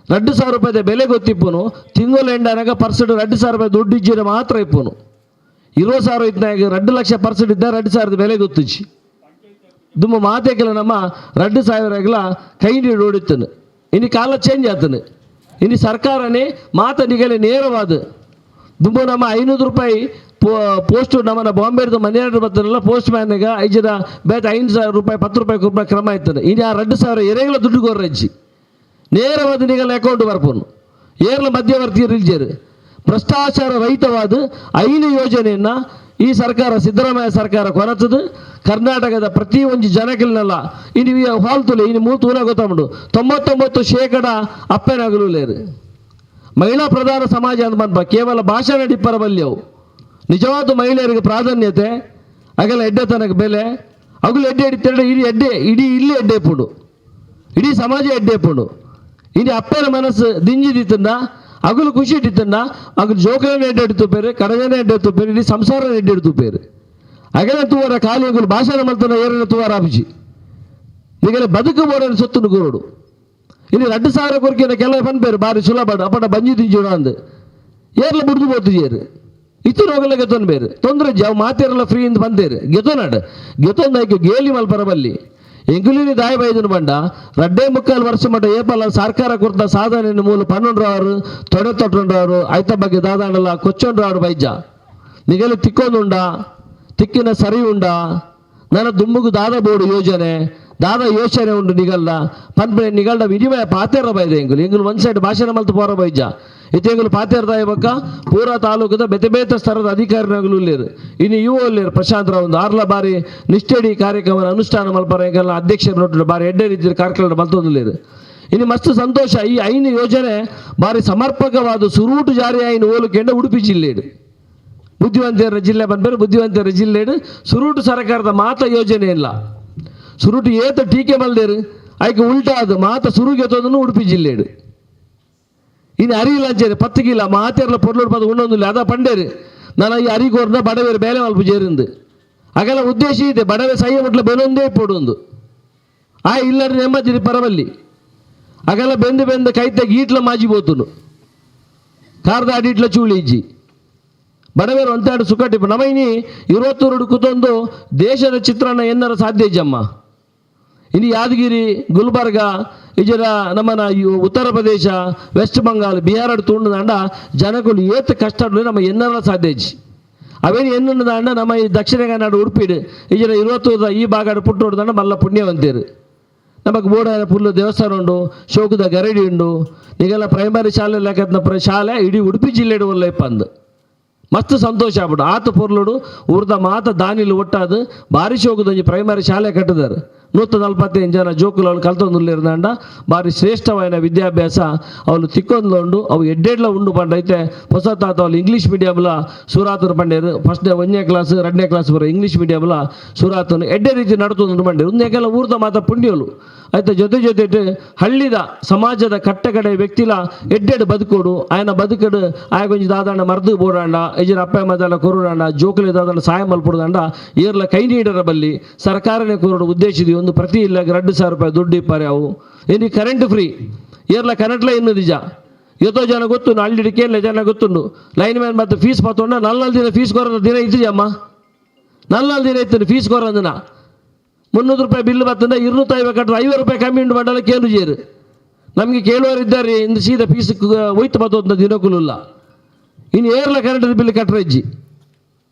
2,000 ರೂಪಾಯಿದ ಬೆಲೆ ಗೊತ್ತಿಪ್ಪುನು ತಿಂಗಳು ಎಂಡಾನಾಗ ಪರ್ಸೆಂಟ್ 2,000 ರೂಪಾಯಿ ದುಡ್ಡು ಇಜ್ಜಿರ ಮಾತ್ರ ಇಪ್ಪುನು 20,000 ಇದ್ನಾಗ 2 ಲಕ್ಷ ಪರ್ಸೆಂಟ್ ಇದ್ದ 2,000 ಬೆಲೆ ಗೊತ್ತಿಚ್ಚಿ ದುಮ್ಮ ಮಾತೆಗೆಲ್ಲ ನಮ್ಮ 2,000 ಕೈ ನೀಡಿ ಓಡಿತ್ತನು ಇನ್ನು ಕಾಲ ಚೇಂಜ್ ಆತನು ಇನ್ನು ಸರ್ಕಾರನೇ ಮಾತ ನಿಗಲೆ ನೇರವಾದ ದುಂಬು ನಮ್ಮ 500 ರೂಪಾಯಿ ಪೋಸ್ಟ್ ನಮ್ಮನ್ನ ಬಾಂಬೆದು ಮನೆಯಾಡ್ರು ಬರ್ತಾರಲ್ಲ ಪೋಸ್ಟ್ ಮ್ಯಾನ್ಗ 5 5,000 ರೂಪಾಯಿ 10 ರೂಪಾಯಿ ಕೊಬ್ಬ ಕ್ರಮ ಆಯ್ತಾನೆ ಇನ್ನು ಆ 2,000 ಎರೆಗಳ ದುಡ್ಡು ಗೊರ್ರಜ್ಜಿ ನೇರವಾದ ನಿಗಲ ಅಕೌಂಟ್ ಬರ್ಪೋನು ಏರ್ಲ ಮಧ್ಯವರ್ತಿ ಇಲ್ಜೇರು ಭ್ರಷ್ಟಾಚಾರ ರಹಿತವಾದ 5 ಯೋಜನೆಯನ್ನು ಈ ಸರ್ಕಾರ ಸಿದ್ದರಾಮಯ್ಯ ಸರ್ಕಾರ ಕೊರತದು ಕರ್ನಾಟಕದ ಪ್ರತಿ ಒಂದು ಜನಗಳನ್ನೆಲ್ಲ ಇನ್ನು ಹಾಲ್ತುಲೆ ಇನ್ನು 3 ತೂನ ಗೊತ್ತಾಗ್ಬಿಡು 99% ಅಪ್ಪನಾಗಲೂಲೇರು ಮಹಿಳಾ ಪ್ರಧಾನ ಸಮಾಜ ಅಂತ ಬಂದ ಕೇವಲ ಭಾಷಣ ಡಿಪ್ಪರ ಬಲ್ಯವು ನಿಜವಾದ ಮಹಿಳೆಯರಿಗೆ ಪ್ರಾಧಾನ್ಯತೆ ಆಗಲ್ಲ ಎಡ್ಡೆತನಕ್ಕೆ ಬೆಲೆ ಅಗುಲು ಎಡ್ಡೆ ಹಿಡಿತಾರೆ ಇಡೀ ಇಲ್ಲಿ ಎಡ್ಡೆ ಪುಂಡು ಇಡೀ ಸಮಾಜ ಎಡ್ಡೆ ಪುಂಡು ಇನ್ನು ಅಪ್ಪನ ಮನಸ್ಸು ದಿಂಜಿದಿತ್ತಂದ ಅಗುಲು ಖುಷಿ ಇಟ್ಟಿತ್ತಂದ ಅಗುಲು ಜೋಕಲನ್ನ ಎಡ್ಡೆ ಹಿಡಿತುಪೇರು ಕಡಜನ ಎಡ್ಡೆ ಎತ್ತುಪೇರು ಇಡೀ ಸಂಸಾರ ಎಡ್ಡೆ ಹಿಡಿತುಪೇರು ಅಗಲ ತೂವರ ಖಾಲಿ ಅಗುಲು ಭಾಷಣ ಮಾಡ್ತಾನೆ ಏರನ ತೂವರ ಆಪಿಸಿ ಈಗಲೇ ಬದುಕು ಬೋಡನ್ನು ಸೊತ್ತುನು ಕೂರೋಡು ಇನ್ನು 2,000 ಕೊರಕಿನ ಕೆಲವು ಬಂದ್ಬೇರು ಬಾರಿ ಸುಲಭ ಅಪ್ಪಟ ಬಂಜಿ ತಿಂಜೋಣ ಅಂದು ಏರ್ಲ ಬಿಡ್ದು ಬೋತಿಜೇರು ಇತ್ತು ಹೋಗಲ್ಲ ಗೆತೊನ್ ಬೇರೆ ತೊಂದರೆ ಜಾವ್ ಮಾತೇರಲ್ಲ ಫ್ರೀ ಇಂದ ಬಂದೇರು ಗೆತೊನಾಡು ಗೆತೊಂದಾಯ್ತು ಗೇಲಿ ಮಲ್ಪರ ಬಲ್ಲಿ ಎಂಗುಲಿನಿ ದಾಯ ಬೈದನು ಬಂಡ 2.25 ವರ್ಷ ಮಟ್ಟ ಏಪಲ್ಲ ಸರ್ಕಾರ ಕೊಡ್ತ ಸಾಧನೆ ಮೂಲ 12 ತೊಡೆ ಐತ ಬಗ್ಗೆ ದಾದಾಂಡಲ್ಲ ಕೊಚ್ಚೊಂಡ್ರಾಡು ಬೈಜ ನಿಗಲು ತಿಕ್ಕೊಂದುಂಡ ತಿಕ್ಕಿನ ಸರಿ ಉಂಡ ನನ್ನ ದುಮ್ಮುಗು ದಾದ ಬೋರ್ಡು ಯೋಜನೆ ದಾದ ಯೋಚನೆ ಉಂಡು ನಿಗಲ್ಲ ಪನ್ಪಡೆ ನಿಗಲ್ಡ ವಿನಿಮಯ ಪಾತೇರ ಬೈದೆ ಎಂಗುಲು ಒಂದು ಸೈಡ್ ಭಾಷಣ ಮಲ್ತು ಪೋರ ಬೈಜ ಇತ್ತೆಂಗುಲು ಪಾತೇರ್ದಾಯ ಬಕ್ಕ ಪೂರಾ ತಾಲೂಕದ ಬೇತೆ ಸ್ತರದ ಅಧಿಕಾರಿಗಳು ಇಲ್ಲೇರು ಇನ್ನು ಇಲ್ಲೇರು ಪ್ರಶಾಂತ್ ರಾವ್ ಒಂದು 6 ಬಾರಿ ನಿಷ್ಠೆಡಿ ಕಾರ್ಯಕ್ರಮ ಅನುಷ್ಠಾನ ಮಲ್ಪರ ಎಂಗೆಲ್ಲ ಅಧ್ಯಕ್ಷರು ನೋಡಿದ್ರು ಬಾರಿ ಎಡ್ಡೆ ರೀತಿಯ ಕಾರ್ಯಕ್ರಮ ಮಲ್ತೊಂದಿಲ್ಲೇರು ಇನ್ನು ಮಸ್ತ್ ಸಂತೋಷ ಈ 5 ಯೋಜನೆ ಬಾರಿ ಸಮರ್ಪಕವಾದ ಸುರೂಟು ಜಾರಿ ಆಯ್ನ ಓಲುಕೆಂಡ ಉಡುಪಿ ಜಿಲ್ಲೆಡು ಬುದ್ಧಿವಂತರ ಜಿಲ್ಲೆ ಬಂದ್ಮೇಲೆ ಬುದ್ಧಿವಂತರ ಜಿಲ್ಲೆಡು ಸುರೂಟು ಸರ್ಕಾರದ ಮಾತ ಯೋಜನೆ ಇಲ್ಲ ಸುರುಟು ಏತ ಟೀಕೆ ಮಲ್ದೇರು ಆಯ್ಕೆ ಉಲ್ಟಾದ ಮಾತ ಸುರುಗೆತೋದನ್ನು ಉಡುಪಿ ಜಿಲ್ಲೆಡು ಇನ್ನು ಅರಿಯಿಲ್ಲಂಚೇರಿ 10 ಕಿಲ ಮಾತೇರ್ಲ ಪೊರ್ಲೋಡು ಪದ ಉಣ್ಣೊಂದಿಲ್ಲ ಅದ ಪಂಡೇರು ನಾನು ಈ ಅರಿಗೋರ್ನ ಬಡವೇರು ಬೇಲೆ ಮಲ್ಪ ಜೇರಿಂದು ಹಾಗೆಲ್ಲ ಉದ್ದೇಶ ಇದೆ ಬಡವೆ ಸಹ್ಯ ಮುಟ್ಲ ಬೆನೊಂದೇ ಪೋಡೊಂದು ಇಲ್ಲರಿ ನೆಮ್ಮದಿ ಪರವಲ್ಲಿ ಹಾಗೆಲ್ಲ ಬೆಂದು ಕೈತಾಗ ಈಟ್ಲ ಮಾಜಿ ಬೋತುನು ಕಾರ್ದ ಅಡಿಟ್ಲ ಚೂಳಿ ಇಜ್ಜಿ ಬಡವೇರು ಅಂತಾಡು ಸುಖಟಿಪ್ಪ ನಮೈನಿ 22 ಕೂತೊಂದು ದೇಶದ ಚಿತ್ರಣ ಎನ್ನರ ಸಾಧ್ಯ ಜಮ್ಮ ಇನ್ನು ಯಾದಗಿರಿ ಗುಲ್ಬರ್ಗ ಇಜರ ನಮ್ಮನ ಉತ್ತರ ಪ್ರದೇಶ ವೆಸ್ಟ್ ಬಂಗಾಲ್ ಬಿಹಾರ ತುಂಡು ದಾಂಡ ಜನಗಳು ಏತ್ ಕಷ್ಟ ನಮ್ಮ ಎನ್ನರ ಸಾಧ್ಯಜಿ ಅವೇನು ಎನ್ನು ದಾಂಡ ನಮ್ಮ ಈ ದಕ್ಷಿಣ ಕನ್ನಡ ಉಡುಪಿಡು ಇಜರ 20 ಈ ಭಾಗ ಪುಟ್ಟು ದಾಂಡ ಮಲ್ಲ ಪುಣ್ಯವಂತೇರು ನಮಗೆ ಬೋಡ ಫುಲ್ಲು ದೇವಸ್ಥಾನ ಉಂಡು ಶೋಕದ ಗರಡಿ ಉಂಡು ಈಗೆಲ್ಲ ಪ್ರೈಮರಿ ಶಾಲೆ ಲೆಕ್ಕದ ಶಾಲೆ ಇಡೀ ಉಡುಪಿ ಜಿಲ್ಲೆಡು ಒಳ್ಳೆ ಅಂದು ಮಸ್ತ್ ಸಂತೋಷ ಆಗ್ಬಿಡು ಆತ ಪೊರ್ಲುಡು ಊರ್ದ ಮಾತ ದಾನಿಲು ಒಟ್ಟಾದು ಬಾರಿ ಶೋಕದ ಪ್ರೈಮರಿ ಶಾಲೆ ಕಟ್ಟಿದಾರೆ 145 ಜನ ಜೋಕುಲು ಕಲ್ತೊಂದುಲ್ಲೇರ್ದಾಂಡ ಬಾರಿ ಶ್ರೇಷ್ಠವಾದ ವಿದ್ಯಾಭ್ಯಾಸ ಅವಳು ತಿಕ್ಕೊಂದು ಅವು ಎಡ್ಡೆಡ್ಲ ಉಂಡು ಪಂಡೈತೆ ಹೊಸ ತಾತ ಅವಳು ಇಂಗ್ಲೀಷ್ ಮೀಡಿಯಮ್ಲ ಸೂರಾತರು ಪಂಡೇರು ಫಸ್ಟ್ 1ನೇ ಕ್ಲಾಸ್ 2ನೇ ಕ್ಲಾಸ್ ಬರೋ ಇಂಗ್ಲೀಷ್ ಮೀಡಿಯಮ್ಲ ಸೂರಾತನು ಎಡ್ಡೆ ರೀತಿ ನಡ್ತೊಂದು ಪಂಡೇರು ಒಂದೇಕೆಲ್ಲ ಊರ್ದ ಮಾತ ಪುಣ್ಯಲು ಆಯ್ತಾ ಜೊತೆ ಹಳ್ಳಿದ ಸಮಾಜದ ಕಟ್ಟಕಡೆ ವ್ಯಕ್ತಿಲ ಎಡ್ಡೆಡು ಬದುಕೋಡು ಆಯನ ಬದುಕಡು ಆಯ ಕೊಂಚ ದಾದಾಂಡ ಮರ್ದು ಬೋಡಾಂಡ ಇಜರ ಅಪ್ಪ ಮದಲ ಕೊರುಡಾಂಡ ಜೋಕಲಿ ದಾದಾಂಡ ಸಹಾಯ ಮಲ್ಪುಡಾಂಡ ಏರ್ಲ ಕೈ ನೀಡರ ಬಲ್ಲಿ ಸರ್ಕಾರನೇ ಕೊರಡು ಉದ್ದೇಶಿದಿ ಒಂದು ಪ್ರತಿ ಇಲ್ಲ 2,000 ರೂಪಾಯಿ ದುಡ್ಡು ಇಪ್ಪಾರೆ ಅವು ಇನ್ನು ಕರೆಂಟ್ ಫ್ರೀ ಏರ್ಲ ಕರೆಂಟ್ಲ ಇನ್ನು ನಿಜ ಎಷ್ಟೋ ಜನ ಗೊತ್ತುಂಡು ಹಳ್ಳಿ ಕೇರಳ ಜನ ಗೊತ್ತುಂಡು ಲೈನ್ ಮ್ಯಾನ್ ಮತ್ತು ಫೀಸ್ ಪತ್ತೊಂಡ ನಲ್ನಾಲ್ ದಿನ ಫೀಸ್ ಕೊರೋದು ದಿನ ಇದ್ದೀಯಮ್ಮ 4 ದಿನ ಇತ್ತು ಫೀಸ್ ಕೊರೋದಿನ 300 ರೂಪಾಯಿ ಬಿಲ್ ಬರ್ತಂದ 250 ಕಟ್ಟರೆ 50 ರೂಪಾಯಿ ಕಮ್ಮಿ ಉಂಟು ಮಾಡಲ್ಲ ಕೇಳು ಜೇರು ನಮಗೆ ಕೇಳುವರಿದ್ದಾರೆ ಇಂದು ಸೀದಾ ಫೀಸ್ ಒಯ್ತು ಬತ್ತೋದ ದಿನಕ್ಕೂಲ್ಲ ಇನ್ನು ಏರ್ಲ ಕರೆಂಟ್ ಬಿಲ್ ಕಟ್ಟರೆ ಇಜ್ಜಿ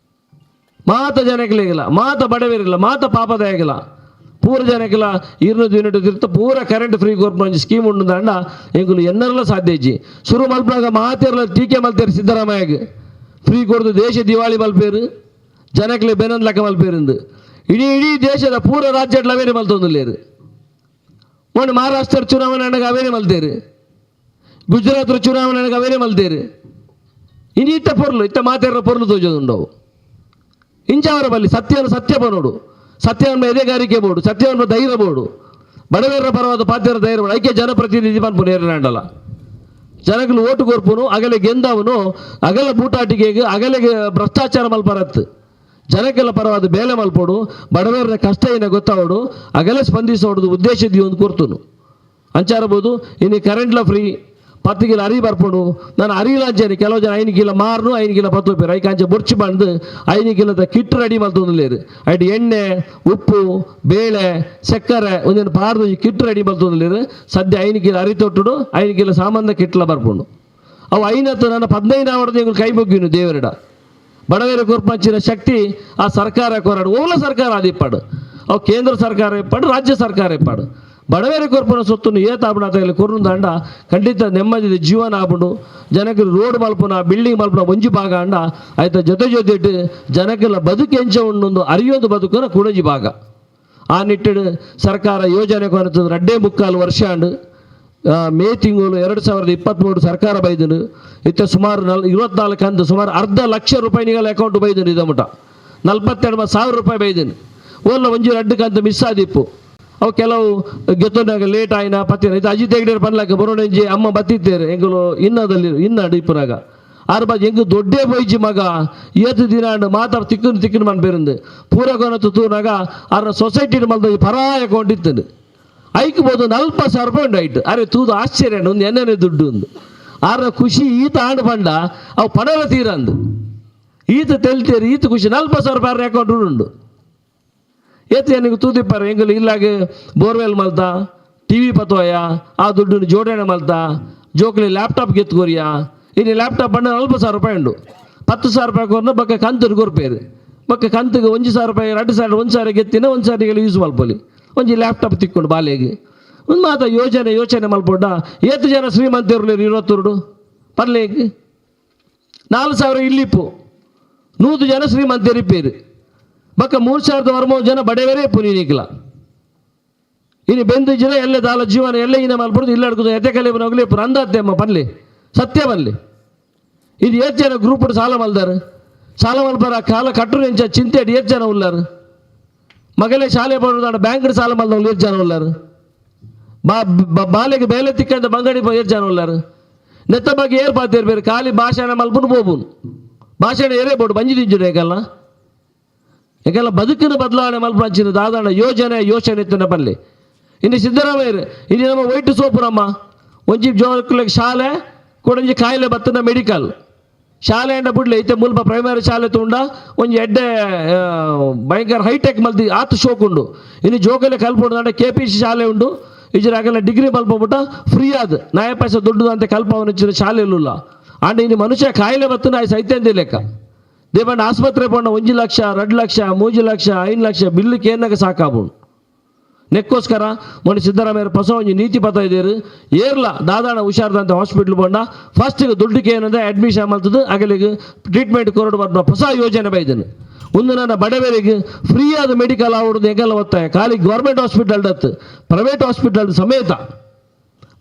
ಮಾತ ಜನಕ್ಕಿಲ್ಲ ಮಾತ ಬಡವರಿಲ್ಲ ಮಾತ ಪಾಪದಾಯಗಿಲ್ಲ ಪೂರ ಜನಕ್ಕಿಲ್ಲ 200 ಯೂನಿಟ್ ಇರ್ತ ಪೂರ ಕರೆಂಟ್ ಫ್ರೀ ಕೊರ್ಪೊಂದು ಸ್ಕೀಮ್ ಉಂಡು ಅಂಡ ಎಂಗುಲು ಎನ್ನರಲ್ಲ ಸಾಧ್ಯ ಇಜ್ಜಿ ಶುರು ಮಲ್ಪನಾಗ ಮಾತಿರಲ್ಲ ಟೀಕೆ ಮಲ್ತೇರು ಸಿದ್ದರಾಮಯ್ಯಗೆ ಫ್ರೀ ಕೊಡ್ದು ದೇಶ ದಿವಾಳಿ ಮಲ್ಪೇರು ಜನಕ್ಲೆ ಬೆನೊಂದು ಲೆಕ್ಕ ಮಲ್ಪೇರಿಂದು ಇಡೀ ದೇಶದ ಪೂರ ರಾಜ್ಯಗಳು ಅವೇನೇ ಮಲ್ತೊಂದಿಲ್ಲೇರು ಮೊನ್ನೆ ಮಹಾರಾಷ್ಟ್ರ ಚುನಾವಣೆ ನನಗೆ ಅವೇನೇ ಮಲ್ತೇರು ಗುಜರಾತ್ ಚುನಾವಣೆ ನನಗೆ ಅವೇನೇ ಮಲ್ತೇರು ಇನ್ನು ಇತ್ತ ಪೊರ್ಲು ಇತ್ತ ಮಾತಾಡೋ ಪೊರ್ಲು ತೋಜೋದುಂಡವು ಇಂಚವರ ಬಲ್ಲಿ ಸತ್ಯವನ್ನು ಸತ್ಯ ಬನೋಡು ಸತ್ಯವನ್ನು ಎದೆಗಾರಿಕೆ ಬೋಡು ಸತ್ಯವನ್ನು ಧೈರ್ಯ ಬೋಡು ಬಡವರ ಪರವಾದ ಪಾತ್ಯರ ಧೈರ್ಯ ಬೋಡು ಐಕ್ಯ ಜನಪ್ರತಿನಿಧಿ ಪನ್ಪುನು ಏರನಾಂಡಲ್ಲ ಜನಗಳು ಓಟು ಕೊರ್ಪುನು ಅಗಲೆ ಗೆಂದವನು ಅಗಲ ಬೂಟಾಟಿಕೆಗೆ ಅಗಲೆಗೆ ಭ್ರಷ್ಟಾಚಾರ ಮಲ್ಪರತ್ತು ಜನಕ್ಕೆಲ್ಲ ಪರವಾದ ಬೇಲೆ ಮಲ್ಪೋಡು ಬಡವರ ಕಷ್ಟ ಏನ ಗೊತ್ತಾವಡು ಅಗಲೆ ಸ್ಪಂದಿಸೋಡು ಉದ್ದೇಶದಿ ಒಂದು ಕೊರ್ತುನು ಅಂಚಾರಬಹುದು ಇನ್ನು ಕರೆಂಟ್ಲ ಫ್ರೀ 10 ಕಿಲೋ ಅರಿ ಬರ್ಪುಡು ನಾನು ಅರಿಲಾಂಚೇನೆ ಕೆಲವು ಜನ 5 ಕಿಲೋ ಮಾರ್ನು 5 ಕಿಲೋ 10 ರೂಪಾಯಿ ಐಕಾಂಚೆ ಬೊರ್ಚಿ ಬಂದು 5 ಕಿಲೋದ ಕಿಟ್ ರೆಡಿ ಮಲ್ತೊಂದಿಲ್ಲೇರು ಅಟ್ ಎಣ್ಣೆ ಉಪ್ಪು ಬೇಳೆ ಸಕ್ಕರೆ ಒಂದೇನು ಪಾರ್ದು ಕಿಟ್ ರೆಡಿ ಮಲ್ತೊಂದಿಲ್ಲೇರು ಸದ್ಯ 5 ಕಿಲೋ ಅರಿ ತೊಟ್ಟುಡು 5 ಕಿಲೋ ಸಾಮಾನ್ಯ ಕಿಟ್ಲ ಬರ್ಪುಂಡು ಅವು 5 ನನ್ನ 15 ಹೊಡೆದು ಇವ್ರು ಕೈ ಮುಗ್ಗಿನು ದೇವರಿಡ ಬಡವರ ಕೊರ್ಪಂಚಿನ ಶಕ್ತಿ ಆ ಸರ್ಕಾರ ಕೊರಡು ಓಲ ಸರ್ಕಾರ ಅದಿಪ್ಪಾಡು ಅವು ಕೇಂದ್ರ ಸರ್ಕಾರ ಇಪ್ಪಾಡು ರಾಜ್ಯ ಸರ್ಕಾರ ಇಪ್ಪಾಡು ಬಡವರ ಕೊರ್ಪನ ಸೊತ್ತನ್ನು ಏತಾಪಣ ಕೊರ್ನು ದಂಡ ಖಂಡಿತ ನೆಮ್ಮದಿ ಜೀವನ ಆಗ್ಬಿಡು ಜನಕ್ಕೆ ರೋಡ್ ಮಲ್ಪನ ಬಿಲ್ಡಿಂಗ್ ಮಲ್ಪನ ಒಂಜಿ ಭಾಗ ಅಂಡ ಆಯ್ತಾ ಜೊತೆ ಜನಕ್ಕೆಲ್ಲ ಬದುಕು ಎಂಚ ಉಂಡೊಂದು ಅರಿಯೋದು ಬದುಕನ ಕುಣಜಿ ಭಾಗ ಆ ನಿಟ್ಟಿಡು ಸರ್ಕಾರ ಯೋಜನೆ ಕೊರತಂದ್ರೆ 2.25 ವರ್ಷ ಅಂಡು ಮೇ ತಿಂಗಳು 2023 ಸರ್ಕಾರ ಬೈದನು ಇತ್ತ ಸುಮಾರು 24 ಕಂತು ಸುಮಾರು 500,000 ರೂಪಾಯಿ ನಿಗಲ ಅಕೌಂಟ್ ಬೈದನು ಇದ ಮುಟ 42,000 ರೂಪಾಯಿ ಬೈದನು ಓಲ್ಲ ಒಂಜಿ 2 ಕಂತು ಮಿಸ್ ಆದಿಪ್ಪು ಅವು ಕೆಲವು ಗೆತ್ತೊಂಡಾಗ ಲೇಟ್ ಆಯ್ನ ಪತ್ತಿನ ಇದು ಅಜಿತ್ ಹೆಗ್ಡೆ ಪನ್ಲಾಕ ಬರೋಣಂಜಿ ಅಮ್ಮ ಬತ್ತಿತ್ತೇರು ಎಂಗಲು ಇನ್ನಾಡು ಇಪ್ಪನಾಗ ಆರು ಎಂಗು ದೊಡ್ಡೇ ಬೈಜಿ ಮಗ ಏತು ದಿನ ಮಾತಾಡ ತಿಕ್ಕನು ಮನ್ಪೇರಿಂದು ಪೂರ ಕೊನ ತುತ್ತೂನಾಗ ಅವ್ರ ಸೊಸೈಟಿ ಮಲ್ದ ಪರಾಯ ಅಕೌಂಟ್ ಇತ್ತನು ಐಕ್ಬೋದು 40,000 ರೂಪಾಯಿ ಉಂಡು ಐಟು ಅರೆ ತೂದು ಆಶ್ಚರ್ಯ ಒಂದು ಎಣ್ಣೆ ದುಡ್ಡು ಒಂದು ಆರ ಖುಷಿ ಈತ ಆಂಡು ಪಂಡ ಅವು ಪಣರ ತೀರಂದು ಈತ ತೆಲ್ತೇರು ಈತ ಖುಷಿ 40,000 ರೂಪಾಯಿ ಅಕೌಂಟ್ ಉಂಡು ಏತು ನನಗೆ ತೂದಿಪ್ಪಾರ ಎಂಗಲು ಇಲ್ಲಾಗೆ ಬೋರ್ವೆಲ್ ಮಲ್ತ TV ಪತೋಯ ಆ ದುಡ್ಡು ಜೋಡಣೆ ಮಲ್ತ ಜೋಕ್ಲಿ ಲ್ಯಾಪ್ಟಾಪ್ ಗೆತ್ಕೋರಿಯ ಇನ್ನು ಲ್ಯಾಪ್ಟಾಪ್ ಬಂಡ 40,000 ರೂಪಾಯಿ ಉಂಡು 10,000 ರೂಪಾಯಿ ಕೊರ್ನ ಬಕ್ಕ ಕಂತು ಕೊರ್ಪೇರು ಬಕ್ಕ ಕಂತಿಗೆ 1,000 ರೂಪಾಯಿ 2,000 1,000 ಗೆತ್ತಿನ 1,000 ಯೂಸ್ ಮಲ್ಪೊಲಿ ಒಂಜಿ ಲ್ಯಾಪ್ಟಾಪ್ ತಿಕ್ಕೊಂಡು ಬಾಲೆಗೆ ಒಂದು ಮಾತ ಯೋಚನೆ ಮಲ್ಪೊಡ್ಡ ಏತು ಜನ ಶ್ರೀಮಂತರು 22 ಪರ್ಲೇಗೆ 4,000 ಇಲ್ಲಿಪ್ಪು 100 ಜನ ಶ್ರೀಮಂತರಿಪ್ಪೇರು ಬಕ್ಕ 3,300 ಜನ ಬಡವರೇ ಪುನೀನಿಕ್ಲ ಇನ್ನು ಬೆಂದು ಜನ ಎಲ್ಲೇ ದಾಲ ಜೀವನ ಎಲ್ಲೇ ಇನ್ನ ಮಲ್ಪಡ್ದು ಇಲ್ಲ ಹಿಡ್ಕೋದು ಎತ್ತೆ ಕಲೆ ಹೋಗ್ಲಿ ಅಂದತ್ತೇಮ್ಮ ಪನ್ಲಿ ಸತ್ಯ ಬನ್ಲಿ ಇದು 8 ಜನ ಗ್ರೂಪ್ ಸಾಲ ಮಲ್ದಾರ ಸಾಲ ಮಲ್ಪರ ಕಾಲ ಕಟ್ಟರು ಎಂಚ ಚಿಂತೆ 8 ಜನ ಉಳ್ಳಾರು ಮಗಲೇ ಶಾಲೆ ಬರೋದಾಡ ಬ್ಯಾಂಕ್ ಸಾಲ ಮಲ್ದವ್ರು 8 ಜನ ಉಳ್ಳಾರು ಬಾಲೆಗೆ ಬೇಲೆ ತಿಕ್ಕಂತ ಬಂಗಡಿ 8 ಜನ ಉಳ್ಳಾರು ನೆತ್ತ ಬಗ್ಗೆ ಏರ್ಪಾತಿರ್ಬೇರು ಖಾಲಿ ಭಾಷಣ ಮಲ್ಪುನು ಬೋಬುನು ಭಾಷಣ ಏರೇ ಬೋಡು ಬಂಜಿ ತಿಂಜುಡು ಯಾಕೆಲ್ಲ ಬದುಕಿನ ಬದಲಾವಣೆ ಮಲ್ಪಂಚಿನ ದಾದಾಣ ಯೋಚನೆ ಇತ್ತನ ಬಲ್ಲಿ ಇನ್ನು ಸಿದ್ದರಾಮಯ್ಯರು ಇನ್ನು ನಮ್ಮ ವೈಟ್ ಸೋಪುರಮ್ಮ ಒಂಜಿ ಜೋಕ್ಲಿಗೆ ಶಾಲೆ ಕೊಡಂಜಿ ಕಾಯಿಲೆ ಬತ್ತನ ಮೆಡಿಕಲ್ ಶಾಲೆ ಅಂಡ ಬಿಡ್ಲಿ ಐತೆ ಮುಲ್ಪ ಪ್ರೈಮರಿ ಶಾಲೆ ತುಂಡ ಒಂಜಿ ಎಡ್ಡೆ ಭಯಂಕರ ಹೈಟೆಕ್ ಮಲ್ತಿ ಆತು ಶೋಕುಂಡು ಇನ್ನು ಜೋಕಲೆ ಕಲ್ಪುಂಡು KPC ಶಾಲೆ ಉಂಡು ಇಜರಾಗೆಲ್ಲ ಡಿಗ್ರಿ ಮಲ್ಪಬಿಟ್ಟ ಫ್ರೀ ಆದ 9 ಪೈಸೆ ದುಡ್ಡು ಅಂತ ಕಲ್ಪವನ ಇಚ್ಚಿನ ಶಾಲೆ ಇಲ್ಲ ಅಂಡ್ ಇನ್ನು ಮನುಷ್ಯ ಕಾಯಿಲೆ ಬತ್ತನ ಸೈತ್ಯಂದೇ ಲೆಕ್ಕ ದೇವಣ್ಣ ಆಸ್ಪತ್ರೆ ಪೋಣ 1 ಲಕ್ಷ 2 ಲಕ್ಷ 3 ಲಕ್ಷ 5 ಲಕ್ಷ ಬಿಲ್ಲಕ್ಕೆ ಏನಾಗ ಸಾಕಾಬೋಣ ನೆಕ್ಕೋಸ್ಕರ ಮೊನ್ನೆ ಸಿದ್ದರಾಮಯ್ಯ ಹೊಸ ಒಂಜಿ ನೀತಿ ಪತ ಇದೇರು ಏರ್ಲ ದಾದಾಣ ಹುಷಾರ್ದಂತ ಹಾಸ್ಪಿಟ್ಲ್ ಬಂಡ ಫಸ್ಟಿಗೆ ದುಡ್ಡಿಗೆ ಏನಂದ್ರೆ ಅಡ್ಮಿಷನ್ ಮಾಡ್ತದೆ ಅಗಲಿಗೆ ಟ್ರೀಟ್ಮೆಂಟ್ ಕೊರಡು ಬಂದ ಹೊಸ ಯೋಜನೆ ಬೈದನು ಒಂದು ನನ್ನ ಬಡವರಿಗೆ ಫ್ರೀ ಆದ ಮೆಡಿಕಲ್ ಆವಡದು ಹೆಂಗೆಲ್ಲ ಒತ್ತಾಯ ಖಾಲಿ ಗೌರ್ಮೆಂಟ್ ಹಾಸ್ಪಿಟಲ್ ದತ್ತು ಪ್ರೈವೇಟ್ ಹಾಸ್ಪಿಟಲ್ ಸಮೇತ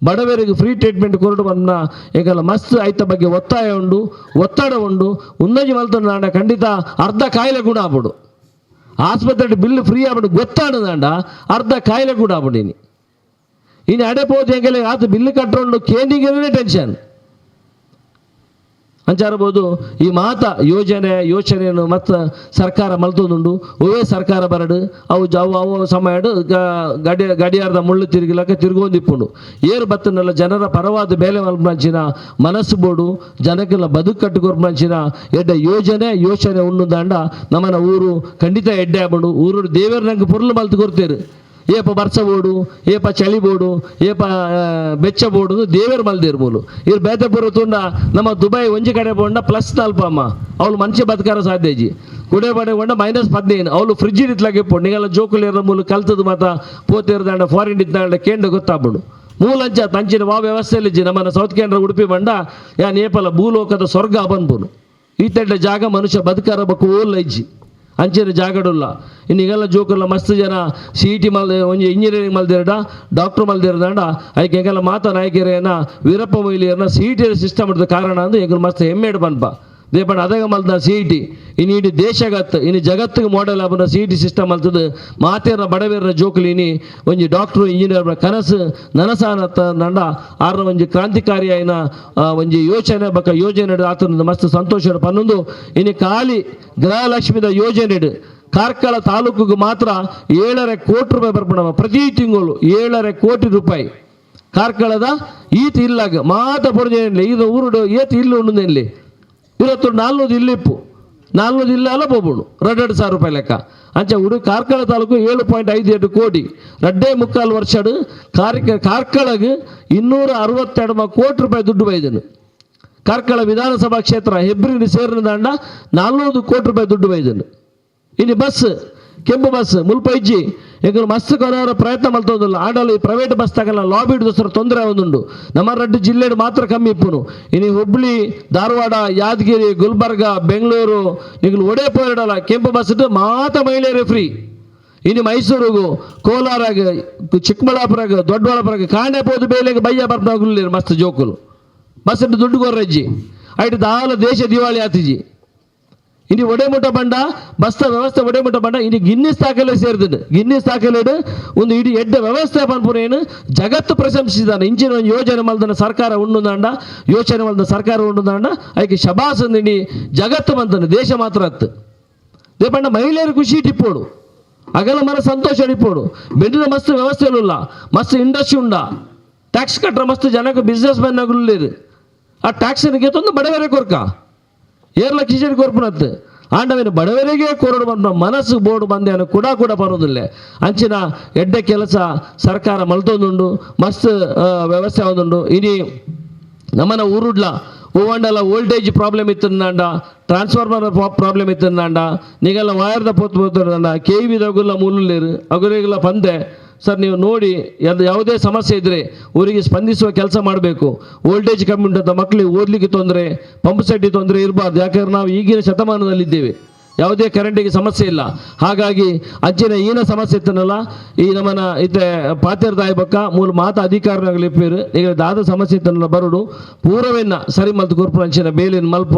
ಬಡವರಿಗೆ ಫ್ರೀ ಟ್ರೀಟ್ಮೆಂಟ್ ಕೊರಡು ಬಂದ ಈಗೆಲ್ಲ ಮಸ್ತ್ ಆಯ್ತ ಬಗ್ಗೆ ಒತ್ತಾಯ ಉಂಡು ಒತ್ತಡ ಉಂಡು ಉನ್ನಜಿ ಮಲ್ತಂಡು ನಾಡ ಖಂಡಿತ ಅರ್ಧ ಕಾಯಿಲೆ ಗುಣ ಆಗ್ಬಿಡು ಆಸ್ಪತ್ರೆ ಬಿಲ್ ಫ್ರೀ ಆಗ್ಬಿಡು ಗೊತ್ತಾಡದಂಡ ಅರ್ಧ ಕಾಯಿಲೆ ಗುಣ ಆಗ್ಬಿಡೀನಿ ಇನ್ನು ಅಡೆ ಪೋದು ಹೆಂಗೆಲ್ಲ ಆತ ಬಿಲ್ ಕಟ್ಟೊಂಡು ಕೇಂದ್ರಿಗೆ ಟೆನ್ಷನ್ ಅಂಚಾರಬಹುದು ಈ ಮಾತ ಯೋಚನೆಯನ್ನು ಮತ್ತು ಸರ್ಕಾರ ಮಲ್ತೊಂದುಂಡು ಒವೇ ಸರ್ಕಾರ ಬರಡು ಅವು ಸಮಯ ಗಡಿಯಾರದ ಮುಳ್ಳು ತಿರುಗೊಂದಿಪ್ಪುಂಡು ಏರು ಬತ್ತನೆಲ್ಲ ಜನರ ಪರವಾದ ಬೇಲೆ ಮಲ್ಪಂಚಿನ ಮನಸ್ಸು ಬೋಡು ಜನಕ್ಕೆಲ್ಲ ಬದುಕು ಕಟ್ಟುಕೊರ್ಪಂಚಿನ ಎಡ್ಡ ಯೋಚನೆ ಉಣ್ಣುದಾಂಡ ನಮ್ಮನ ಊರು ಖಂಡಿತ ಎಡ್ಡೆ ಆಗ್ಬಂಡು ಊರು ದೇವರ ನಂಗೆ ಪುರ್ಲು ಮಲ್ತು ಕೊಡ್ತೇರು ಏಪ ಬರ್ಸ ಬೋಡು ಏಪ ಚಳಿ ಬೋಡು ಏಪ ಬೆಚ್ಚ ಬೋಡು ದೇವೇರು ಮಲ್ದೇರು ಮೂಲು ಇವ್ರು ಬೇತೆ ಪುರತುಂಡ ನಮ್ಮ ದುಬೈ ಒಂಜಿ ಕಡೆ ಬೋಂಡ +4 ಅವಳು ಮನುಷ್ಯ ಬದುಕಾರ ಸಾಧ್ಯಜಿ ಕುಡೆ ಬಡೆ ಕೊಂಡ -15 ಅವಳು ಫ್ರಿಜ್ ಇತ್ಲಾಗೆ ಇಪ್ಪು ನಿಗಲ್ಲ ಜೋಕುಲಿರ ಮೂಲು ಕಲ್ತದ್ದು ಮಾತ ಪೋತಿರ್ದಾಂಡ ಫಾರಿನ್ ಇದ್ದಾಂಡ ಕೇಂದ್ರ ಗೊತ್ತಾಗ್ಬಿಡು ಮೂಲಂಚ ತಂಚಿನ ವಾ ವ್ಯವಸ್ಥೆಯಲ್ಲಿ ನಮ್ಮನ್ನ ಸೌತ್ ಕೇಂದ್ರ ಉಡುಪಿ ಬಂಡ ಯಾ ನೇಪಾಳ ಭೂಲೋಕದ ಸ್ವರ್ಗ ಅಬನ್ಬೋನು ಈ ತೆಡ್ಡ ಜಾಗ ಮನುಷ್ಯ ಬದುಕಾರ ಬಕ್ಕು ಓಲ್ಲ ಇಜ್ಜಿ ಅಂಚೆನ ಜಾಗಡುಲ್ಲ ಇನ್ನೀಗೆಲ್ಲ ಜೋಕಲ್ಲ ಮಸ್ತ್ ಜನ CET ಮಲ್ದೆ ಒಂಜಿ ಇಂಜಿನಿಯರಿಂಗ್ ಮಲ್ದಿರಡ ಡಾಕ್ಟರ್ ಮಲ್ದಿರದಾಂಡ ಐಕೆ ಎಂಗೆಲ್ಲ ಮಾತ ನಾಯಕಿರೇನ ವೀರಪ್ಪ ಮೊಯ್ಲಿಯರ್ನ CET ಸಿಸ್ಟಮ್ ಇಡ್ದ ಕಾರಣ ಅಂದು ಎಂಗಳು ಮಸ್ತ್ ಹೆಮ್ಮೆಡ್ ಬನ್ಪ ದೇಪಣ್ಣ ಅದಾಗ ಮಲ್ದ CET ಇನ್ನು ಇಡೀ ದೇಶಗತ್ತು ಇನ್ನು ಜಗತ್ತಿಗೆ ಮಾಡೆಲ್ ಆಪನ CET ಸಿಸ್ಟಮ್ ಮಲ್ತದ ಮಾತೇರ ಬಡವೇರ ಜೋಕುಲಿ ಇನಿ ಒಂಜಿ ಡಾಕ್ಟ್ರು ಇಂಜಿನಿಯರ್ ಕನಸು ನನಸಾನತ್ತ ನಂಡ ಆರ್ನ ಒಂಜಿ ಕ್ರಾಂತಿಕಾರಿ ಆಯ್ನ ಒಂಜಿ ಯೋಜನೆ ಆತನ ಮಸ್ತ್ ಸಂತೋಷ ಪನ್ನೊಂದು ಇನ್ನು ಖಾಲಿ ಗೃಹಲಕ್ಷ್ಮಿದ ಯೋಜನೆ ಕಾರ್ಕಳ ತಾಲೂಕಿಗೆ ಮಾತ್ರ 7.5 ಕೋಟಿ ರೂಪಾಯಿ ಬರ್ಪಣವ ಪ್ರತಿ ತಿಂಗಳು 7.5 ಕೋಟಿ ರೂಪಾಯಿ ಕಾರ್ಕಳದ ಈತ ಇಲ್ಲಾಗ ಮಾತ ಪೊಡ್ಜೆ ಇದು ಊರುಡು ಏತ ಇಲ್ಲ ಉಣ್ಣಲ್ಲಿ 400 ಇಲ್ಲಿಪ್ಪು 400 ಇಲ್ಲ ಅಲ್ಲ ಬೋಬುಣು 2,000 ರೂಪಾಯಿ ಲೆಕ್ಕ ಅಂಚ ಉಡು ಕಾರ್ಕಳ ತಾಲೂಕು 7.58 ಕೋಟಿ 2.25 ವರ್ಷಡು ಕಾರ್ಕಳಗೆ 262 ಕೋಟಿ ರೂಪಾಯಿ ದುಡ್ಡು ಬೈದನು ಕಾರ್ಕಳ ವಿಧಾನಸಭಾ ಕ್ಷೇತ್ರ ಹೆಬ್ರಿನಿ ಸೇರಿದಂಡ 400 ಕೋಟಿ ರೂಪಾಯಿ ದುಡ್ಡು ಬೈದನು ಇನ್ನು ಬಸ್ ಕೆಂಪು ಬಸ್ ಮುಲ್ಪ ಇಜ್ಜಿ ಎಂಗಳು ಮಸ್ತ್ ಕೊನವರ ಪ್ರಯತ್ನ ಮಲ್ತೋದಿಲ್ಲ ಆಡಲು ಈ ಪ್ರೈವೇಟ್ ಬಸ್ ತಗಲ್ಲ ಲಾಬಿ ಹಿಡಿದೋಸ್ಕರ ತೊಂದರೆ ಆಗುದುಂಡು ನಮ್ಮ ರಡ್ಡು ಜಿಲ್ಲೆ ಮಾತ್ರ ಕಮ್ಮಿ ಇಪ್ಪುನು ಇನ್ನು ಹುಬ್ಳಿ ಧಾರವಾಡ ಯಾದಗಿರಿ ಗುಲ್ಬರ್ಗ ಬೆಂಗಳೂರು ಈಗಲು ಒಡೆ ಪೋರಿಡಲ್ಲ ಕೆಂಪು ಬಸ್ ಮಾತ್ರ ಮಹಿಳೆಯರೇ ಫ್ರೀ ಇನ್ನು ಮೈಸೂರಿಗೂ ಕೋಲಾರಾಗ ಚಿಕ್ಕಬಳ್ಳಾಪುರಾಗ ದೊಡ್ಡಬಳ್ಳಾಪುರಾಗ ಕಾಣೆ ಪೋದು ಬೇಲೆಗೆ ಬಯ್ಯ ಬರ್ತಾಗುಲ್ಲ ಮಸ್ತ್ ಜೋಕುಲು ಬಸ್ ದುಡ್ಡು ಕೊರ್ರಜ್ಜಿ ಐಟು ದಾಲ ದೇಶ ದಿವಾಳಿ ಆತಿಜಿ ಇನ್ನು ಒಡೆಮುಟ ಬಂಡ ಬಸ್ತ ವ್ಯವಸ್ಥೆ ಒಡೆಮುಟ ಬಂಡ ಇನ್ನು ಗಿನ್ನಿಸ್ ದಾಖಲೆ ಸೇರಿದನು ಗಿನ್ನಿಸ್ ದಾಖಲೆ ಒಂದು ಇಡೀ ಎಡ್ಡ ವ್ಯವಸ್ಥೆ ಪನ್ಪುರ ಏನು ಜಗತ್ತು ಪ್ರಶಂಸಿದಾನೆ ಇಂಚಿನ ಒಂದು ಯೋಜನೆ ಮಲ್ದನ ಸರ್ಕಾರ ಉಣ್ಣುದಾಂಡ ಯೋಚನೆ ಮಲ್ದ ಸರ್ಕಾರ ಉಣ್ಣುದಾಂಡ ಅದಕ್ಕೆ ಶಬಾಸ್ ಇಡೀ ಜಗತ್ತು ಬಂದನು ದೇಶ ಮಾತ್ರ ಹತ್ತು ದೇಪಂಡ ಮಹಿಳೆಯರು ಖುಷಿ ಟಿಪ್ಪೋಡು ಅಗಲ ಮರ ಸಂತೋಷ ಟಿಪ್ಪೋಡು ಬೆಂಡಿನ ಮಸ್ತ್ ವ್ಯವಸ್ಥೆ ಇಲ್ಲ ಮಸ್ತ್ ಇಂಡಸ್ಟ್ರಿ ಉಂಡ ಟ್ಯಾಕ್ಸ್ ಕಟ್ರ ಮಸ್ತ್ ಜನಕ್ಕೆ ಬಿಸ್ನೆಸ್ ಮ್ಯಾನ್ ಆಗುಲ್ಲೇರು ಆ ಟ್ಯಾಕ್ಸ್ ತೊಂದು ಬಡವರೇ ಕೊರ್ಕ 7 ಲಕ್ಷ ಕೊರ್ಪುನತ್ತು ಆಂಡವೇನು ಬಡವರಿಗೆ ಕೊರಡು ಬಂದ ಮನಸ್ಸು ಬೋರ್ಡು ಬಂದೇನು ಕೂಡ ಬರೋದಿಲ್ಲ ಅಂಚಿನ ಎಡ್ಡ ಕೆಲಸ ಸರ್ಕಾರ ಮಲ್ತೊಂದುಂಡು ಮಸ್ತ್ ವ್ಯವಸ್ಥೆ ಆಗುದುಂಡು ಇಡೀ ನಮ್ಮನ ಊರುಡ್ಲ ಹೂವಂಡಲ ವೋಲ್ಟೇಜ್ ಪ್ರಾಬ್ಲಮ್ ಇತ್ತಂದಾಂಡ ಟ್ರಾನ್ಸ್ಫಾರ್ಮರ್ ಪ್ರಾಬ್ಲಮ್ ಇತ್ತಂದಾಂಡ ನೀಗೆಲ್ಲ ವಯರ್ದ ಪೋತಂಡ KV ದಗುಲ್ಲ ಮೂಲಲೇರು ಅಗುರಿಗೆಲ್ಲ ಬಂದೆ ಸರ್ ನೀವು ನೋಡಿ ಯಾವುದೇ ಸಮಸ್ಯೆ ಇದ್ದರೆ ಊರಿಗೆ ಸ್ಪಂದಿಸುವ ಕೆಲಸ ಮಾಡಬೇಕು ವೋಲ್ಟೇಜ್ ಕಮ್ಮಿ ಉಂಟಂತ ಮಕ್ಕಳಿಗೆ ಓದಲಿಕ್ಕೆ ತೊಂದರೆ ಪಂಪ್ ಸೆಟ್ಗೆ ತೊಂದರೆ ಇರಬಾರ್ದು ಯಾಕಂದ್ರೆ ನಾವು ಈಗಿನ ಶತಮಾನದಲ್ಲಿದ್ದೇವೆ ಯಾವುದೇ ಕರೆಂಟಿಗೆ ಸಮಸ್ಯೆ ಇಲ್ಲ ಹಾಗಾಗಿ ಅಜ್ಜಿನ ಈನ ಸಮಸ್ಯೆ ಇತ್ತನಲ್ಲ ಈ ನಮ್ಮನ ಇತ್ತೆ ಪಾತ್ಯರ್ದಾಯ ಬಕ್ಕ ಮೂಲ ಮಾತ ಅಧಿಕಾರಿಗಳಿಪ್ಪೇರು ಈಗ ದಾದ ಸಮಸ್ಯೆ ಇತ್ತನಲ್ಲ ಬರೋಡು ಪೂರವೆನ್ನ ಸರಿ ಮಲ್ತು ಕೊರ್ಪು ಅಂಚಿನ ಬೇಲಿನ ಮಲ್ಪ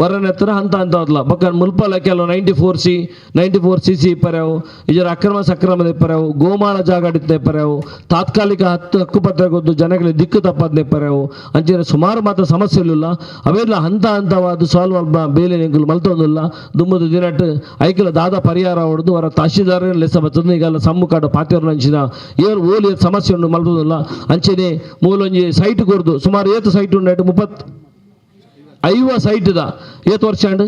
ವರನೆತ್ತರ ಹಂತ ಅದ್ಲ ಬಕ್ಕ ಮುಲ್ಪಲ್ಲ ಕೆಲವು 94CC ಇಪ್ಪರ್ಯಾವು ಇದರ ಅಕ್ರಮ ಸಕ್ರಮದ ಇಪ್ಪರ್ಯಾವು ಗೋಮಾಳ ಜಾಗ ಇಪ್ಪರ್ಯಾವು ತಾತ್ಕಾಲಿಕ ಹಕ್ಕುಪತ್ರ ಗೊತ್ತು ಜನಗಳಿಗೆ ದಿಕ್ಕು ತಪ್ಪದ್ನ ಇಪ್ಪರ್ಯಾವು ಅಂಚಿನ ಸುಮಾರು ಮಾತ್ರ ಸಮಸ್ಯೆ ಇಲ್ಲ ಅವೆಲ್ಲ ಹಂತವಾದ ಸಾಲ್ವ್ ಅಲ್ಪ ಬೇಲಿನ ಮಲ್ತೊಂದಿಲ್ಲ ದುಮ್ಮದು ದಿನಟ್ಟು ಐಕಲ ದಾದ ಪರಿಹಾರ ಹೊಡೆದು ಅವರ ತಹಶೀಲ್ದಾರ್ ಲೆಸ ಬರ್ತದೆ ಈಗಲ್ಲ ಸಮ್ಮುಕಾಡು ಪಾತಿಯವ್ರ ಅಂಚಿನ ಏನು ಓಲಿ ಸಮಸ್ಯೆ ಉಂಟು ಮಲ್ತದಿಲ್ಲ ಅಂಚೆನೆ ಮೂಲೊಂಜಿ ಸೈಟ್ ಕೊಡ್ದು ಸುಮಾರು ಏತು ಸೈಟ್ ಉಂಡು 35 ಸೈಟ್ದ ಏತು ವರ್ಷ ಅಂಡು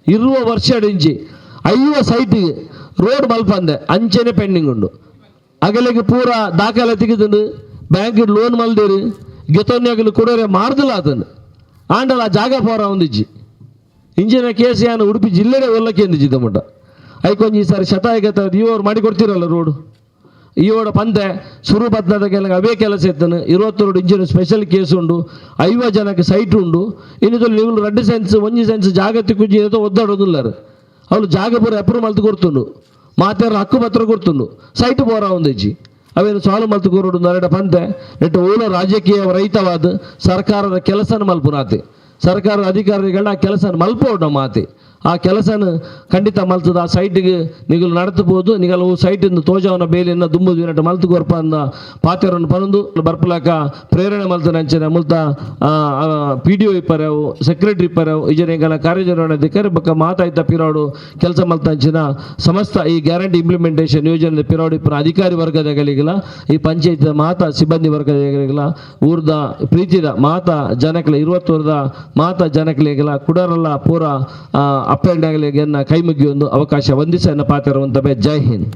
20 ವರ್ಷ ಇಂಚಿ 5 ಸೈಟಿಗೆ ರೋಡ್ ಮಲ್ಪಂದೆ ಅಂಚೆನೆ ಪೆಂಡಿಂಗ್ ಉಂಡು ಅಗಲಿಗೆ ಪೂರ ದಾಖಲೆ ತೆಗೆದು ಬ್ಯಾಂಕ್ ಲೋನ್ ಮಲ್ದೇರು ಗೆತೊನ್ಯಾಗಲು ಕೊಡೋರೆ ಮಾರ್ದಲ್ಲ ಅದನ್ನು ಆಂಡಲ ಜಾಗ ಪೋರ ಒಂದಿಜ್ಜಿ ಇಂಜಿನ ಕೇಸ್ ಏನು ಉಡುಪಿ ಜಿಲ್ಲೆಗೆ ಒಲ್ಲಕ್ಕೆ ಎಂದಿದ್ದ ಮುಟ್ಟ ಐಕೊಂದು ಈ ಸಾರಿ ಶತಾಯಗತ ಇವರು ಮಾಡಿ ಕೊಡ್ತಿರಲ್ಲ ರೋಡು ಈವೋಡ ಪಂತೆ ಶುರು ಬದ್ನದ ಕೆಲ ಅವೇ ಕೆಲಸ ಇತ್ತನು 22 ಇಂಜಿನ ಸ್ಪೆಷಲ್ ಕೇಸ್ ಉಂಡು 50 ಜನಕ್ಕೆ ಸೈಟ್ ಉಂಡು ಇನ್ನಿದ್ದು ನೀವು 2 ಸೆನ್ಸ್ 1 ಸೆನ್ಸ್ ಜಾಗತ್ತಿ ಕುಜ್ಜಿ ಒದ್ದಾಡೋದಿಲ್ಲರು ಅವಳು ಜಾಗ ಪೂರ ಅಪ್ರೂವ್ ಮಲ್ತು ಕೊಡ್ತುಂಡು ಮಾತಾರ ಹಕ್ಕು ಪತ್ರ ಕೊಡ್ತುಂಡು ಸೈಟ್ ಬೋರ ಒಂದಿಜ್ಜಿ ಅವೇನು ಸಾಲು ಮಲ್ತು ಕೊರೋಡು ನರಡ ಪಂತೆ ನೆಟ್ಟು ಓಲ ರಾಜಕೀಯ ರಹಿತವಾದ ಸರ್ಕಾರದ ಕೆಲಸನ ಮಲ್ಪುನಾತೆ ಸರ್ಕಾರದ ಅಧಿಕಾರಿಗಳ ಕೆಲಸ ಮಲ್ಪೋಡ ಮಾತೆ ಆ ಕೆಲಸನ ಖಂಡಿತ ಮಲ್ತದ ಆ ಸೈಟಿಗೆ ನಿಗಲು ನಡೆಸಬಹುದು ನಿಗಲು ಸೈಟಿಂದ ತೋಜವನ ಬೇಲಿಯನ್ನು ದುಂಬು ದಿನಟ ಮಲ್ತು ಗೊರ್ಪ ಅಂದ ಪಾತ್ಯರನ್ನು ಪರಂದು ಬರ್ಪಲಾಕ ಪ್ರೇರಣೆ ಮಲ್ತು ನಂಚಿನ ಮುಲ್ತ PDO ಇಪ್ಪರೆವು ಸೆಕ್ರೆಟರಿ ಇಪ್ಪರೆವು ಈಜನೆಗಳ ಕಾರ್ಯನಿರ್ವಹಣಾಧಿಕಾರಿ ಬಕ್ಕ ಮಾತಾಯ್ತ ಪಿರಾಡು ಕೆಲಸ ಮಲ್ತಂಚಿನ ಸಮಸ್ತ ಈ ಗ್ಯಾರಂಟಿ ಇಂಪ್ಲಿಮೆಂಟೇಷನ್ ಯೋಜನೆ ಪಿರಾಡು ಇಪ್ಪರ ಅಧಿಕಾರಿ ವರ್ಗದಗಳಿಗಿಲ್ಲ ಈ ಪಂಚಾಯತ್ ಮಾತಾ ಸಿಬ್ಬಂದಿ ವರ್ಗದಗಳಿಗಿಲ್ಲ ಊರ್ದ ಪ್ರೀತಿದ ಮಾತಾ ಜನಕಲ 20 ವರ್ಷದ ಮಾತಾ ಜನಕಲಿಗಿಲ್ಲ ಕುಡರಲ್ಲ ಪೂರ ಅಪ್ಪೆಂಡಗಳಿಗೆ ಕೈ ಮುಗಿಯೊಂದು ಅವಕಾಶ ವಂದಿಸ ಪಾತ್ರವಂತವೇ ಜೈ ಹಿಂದ್.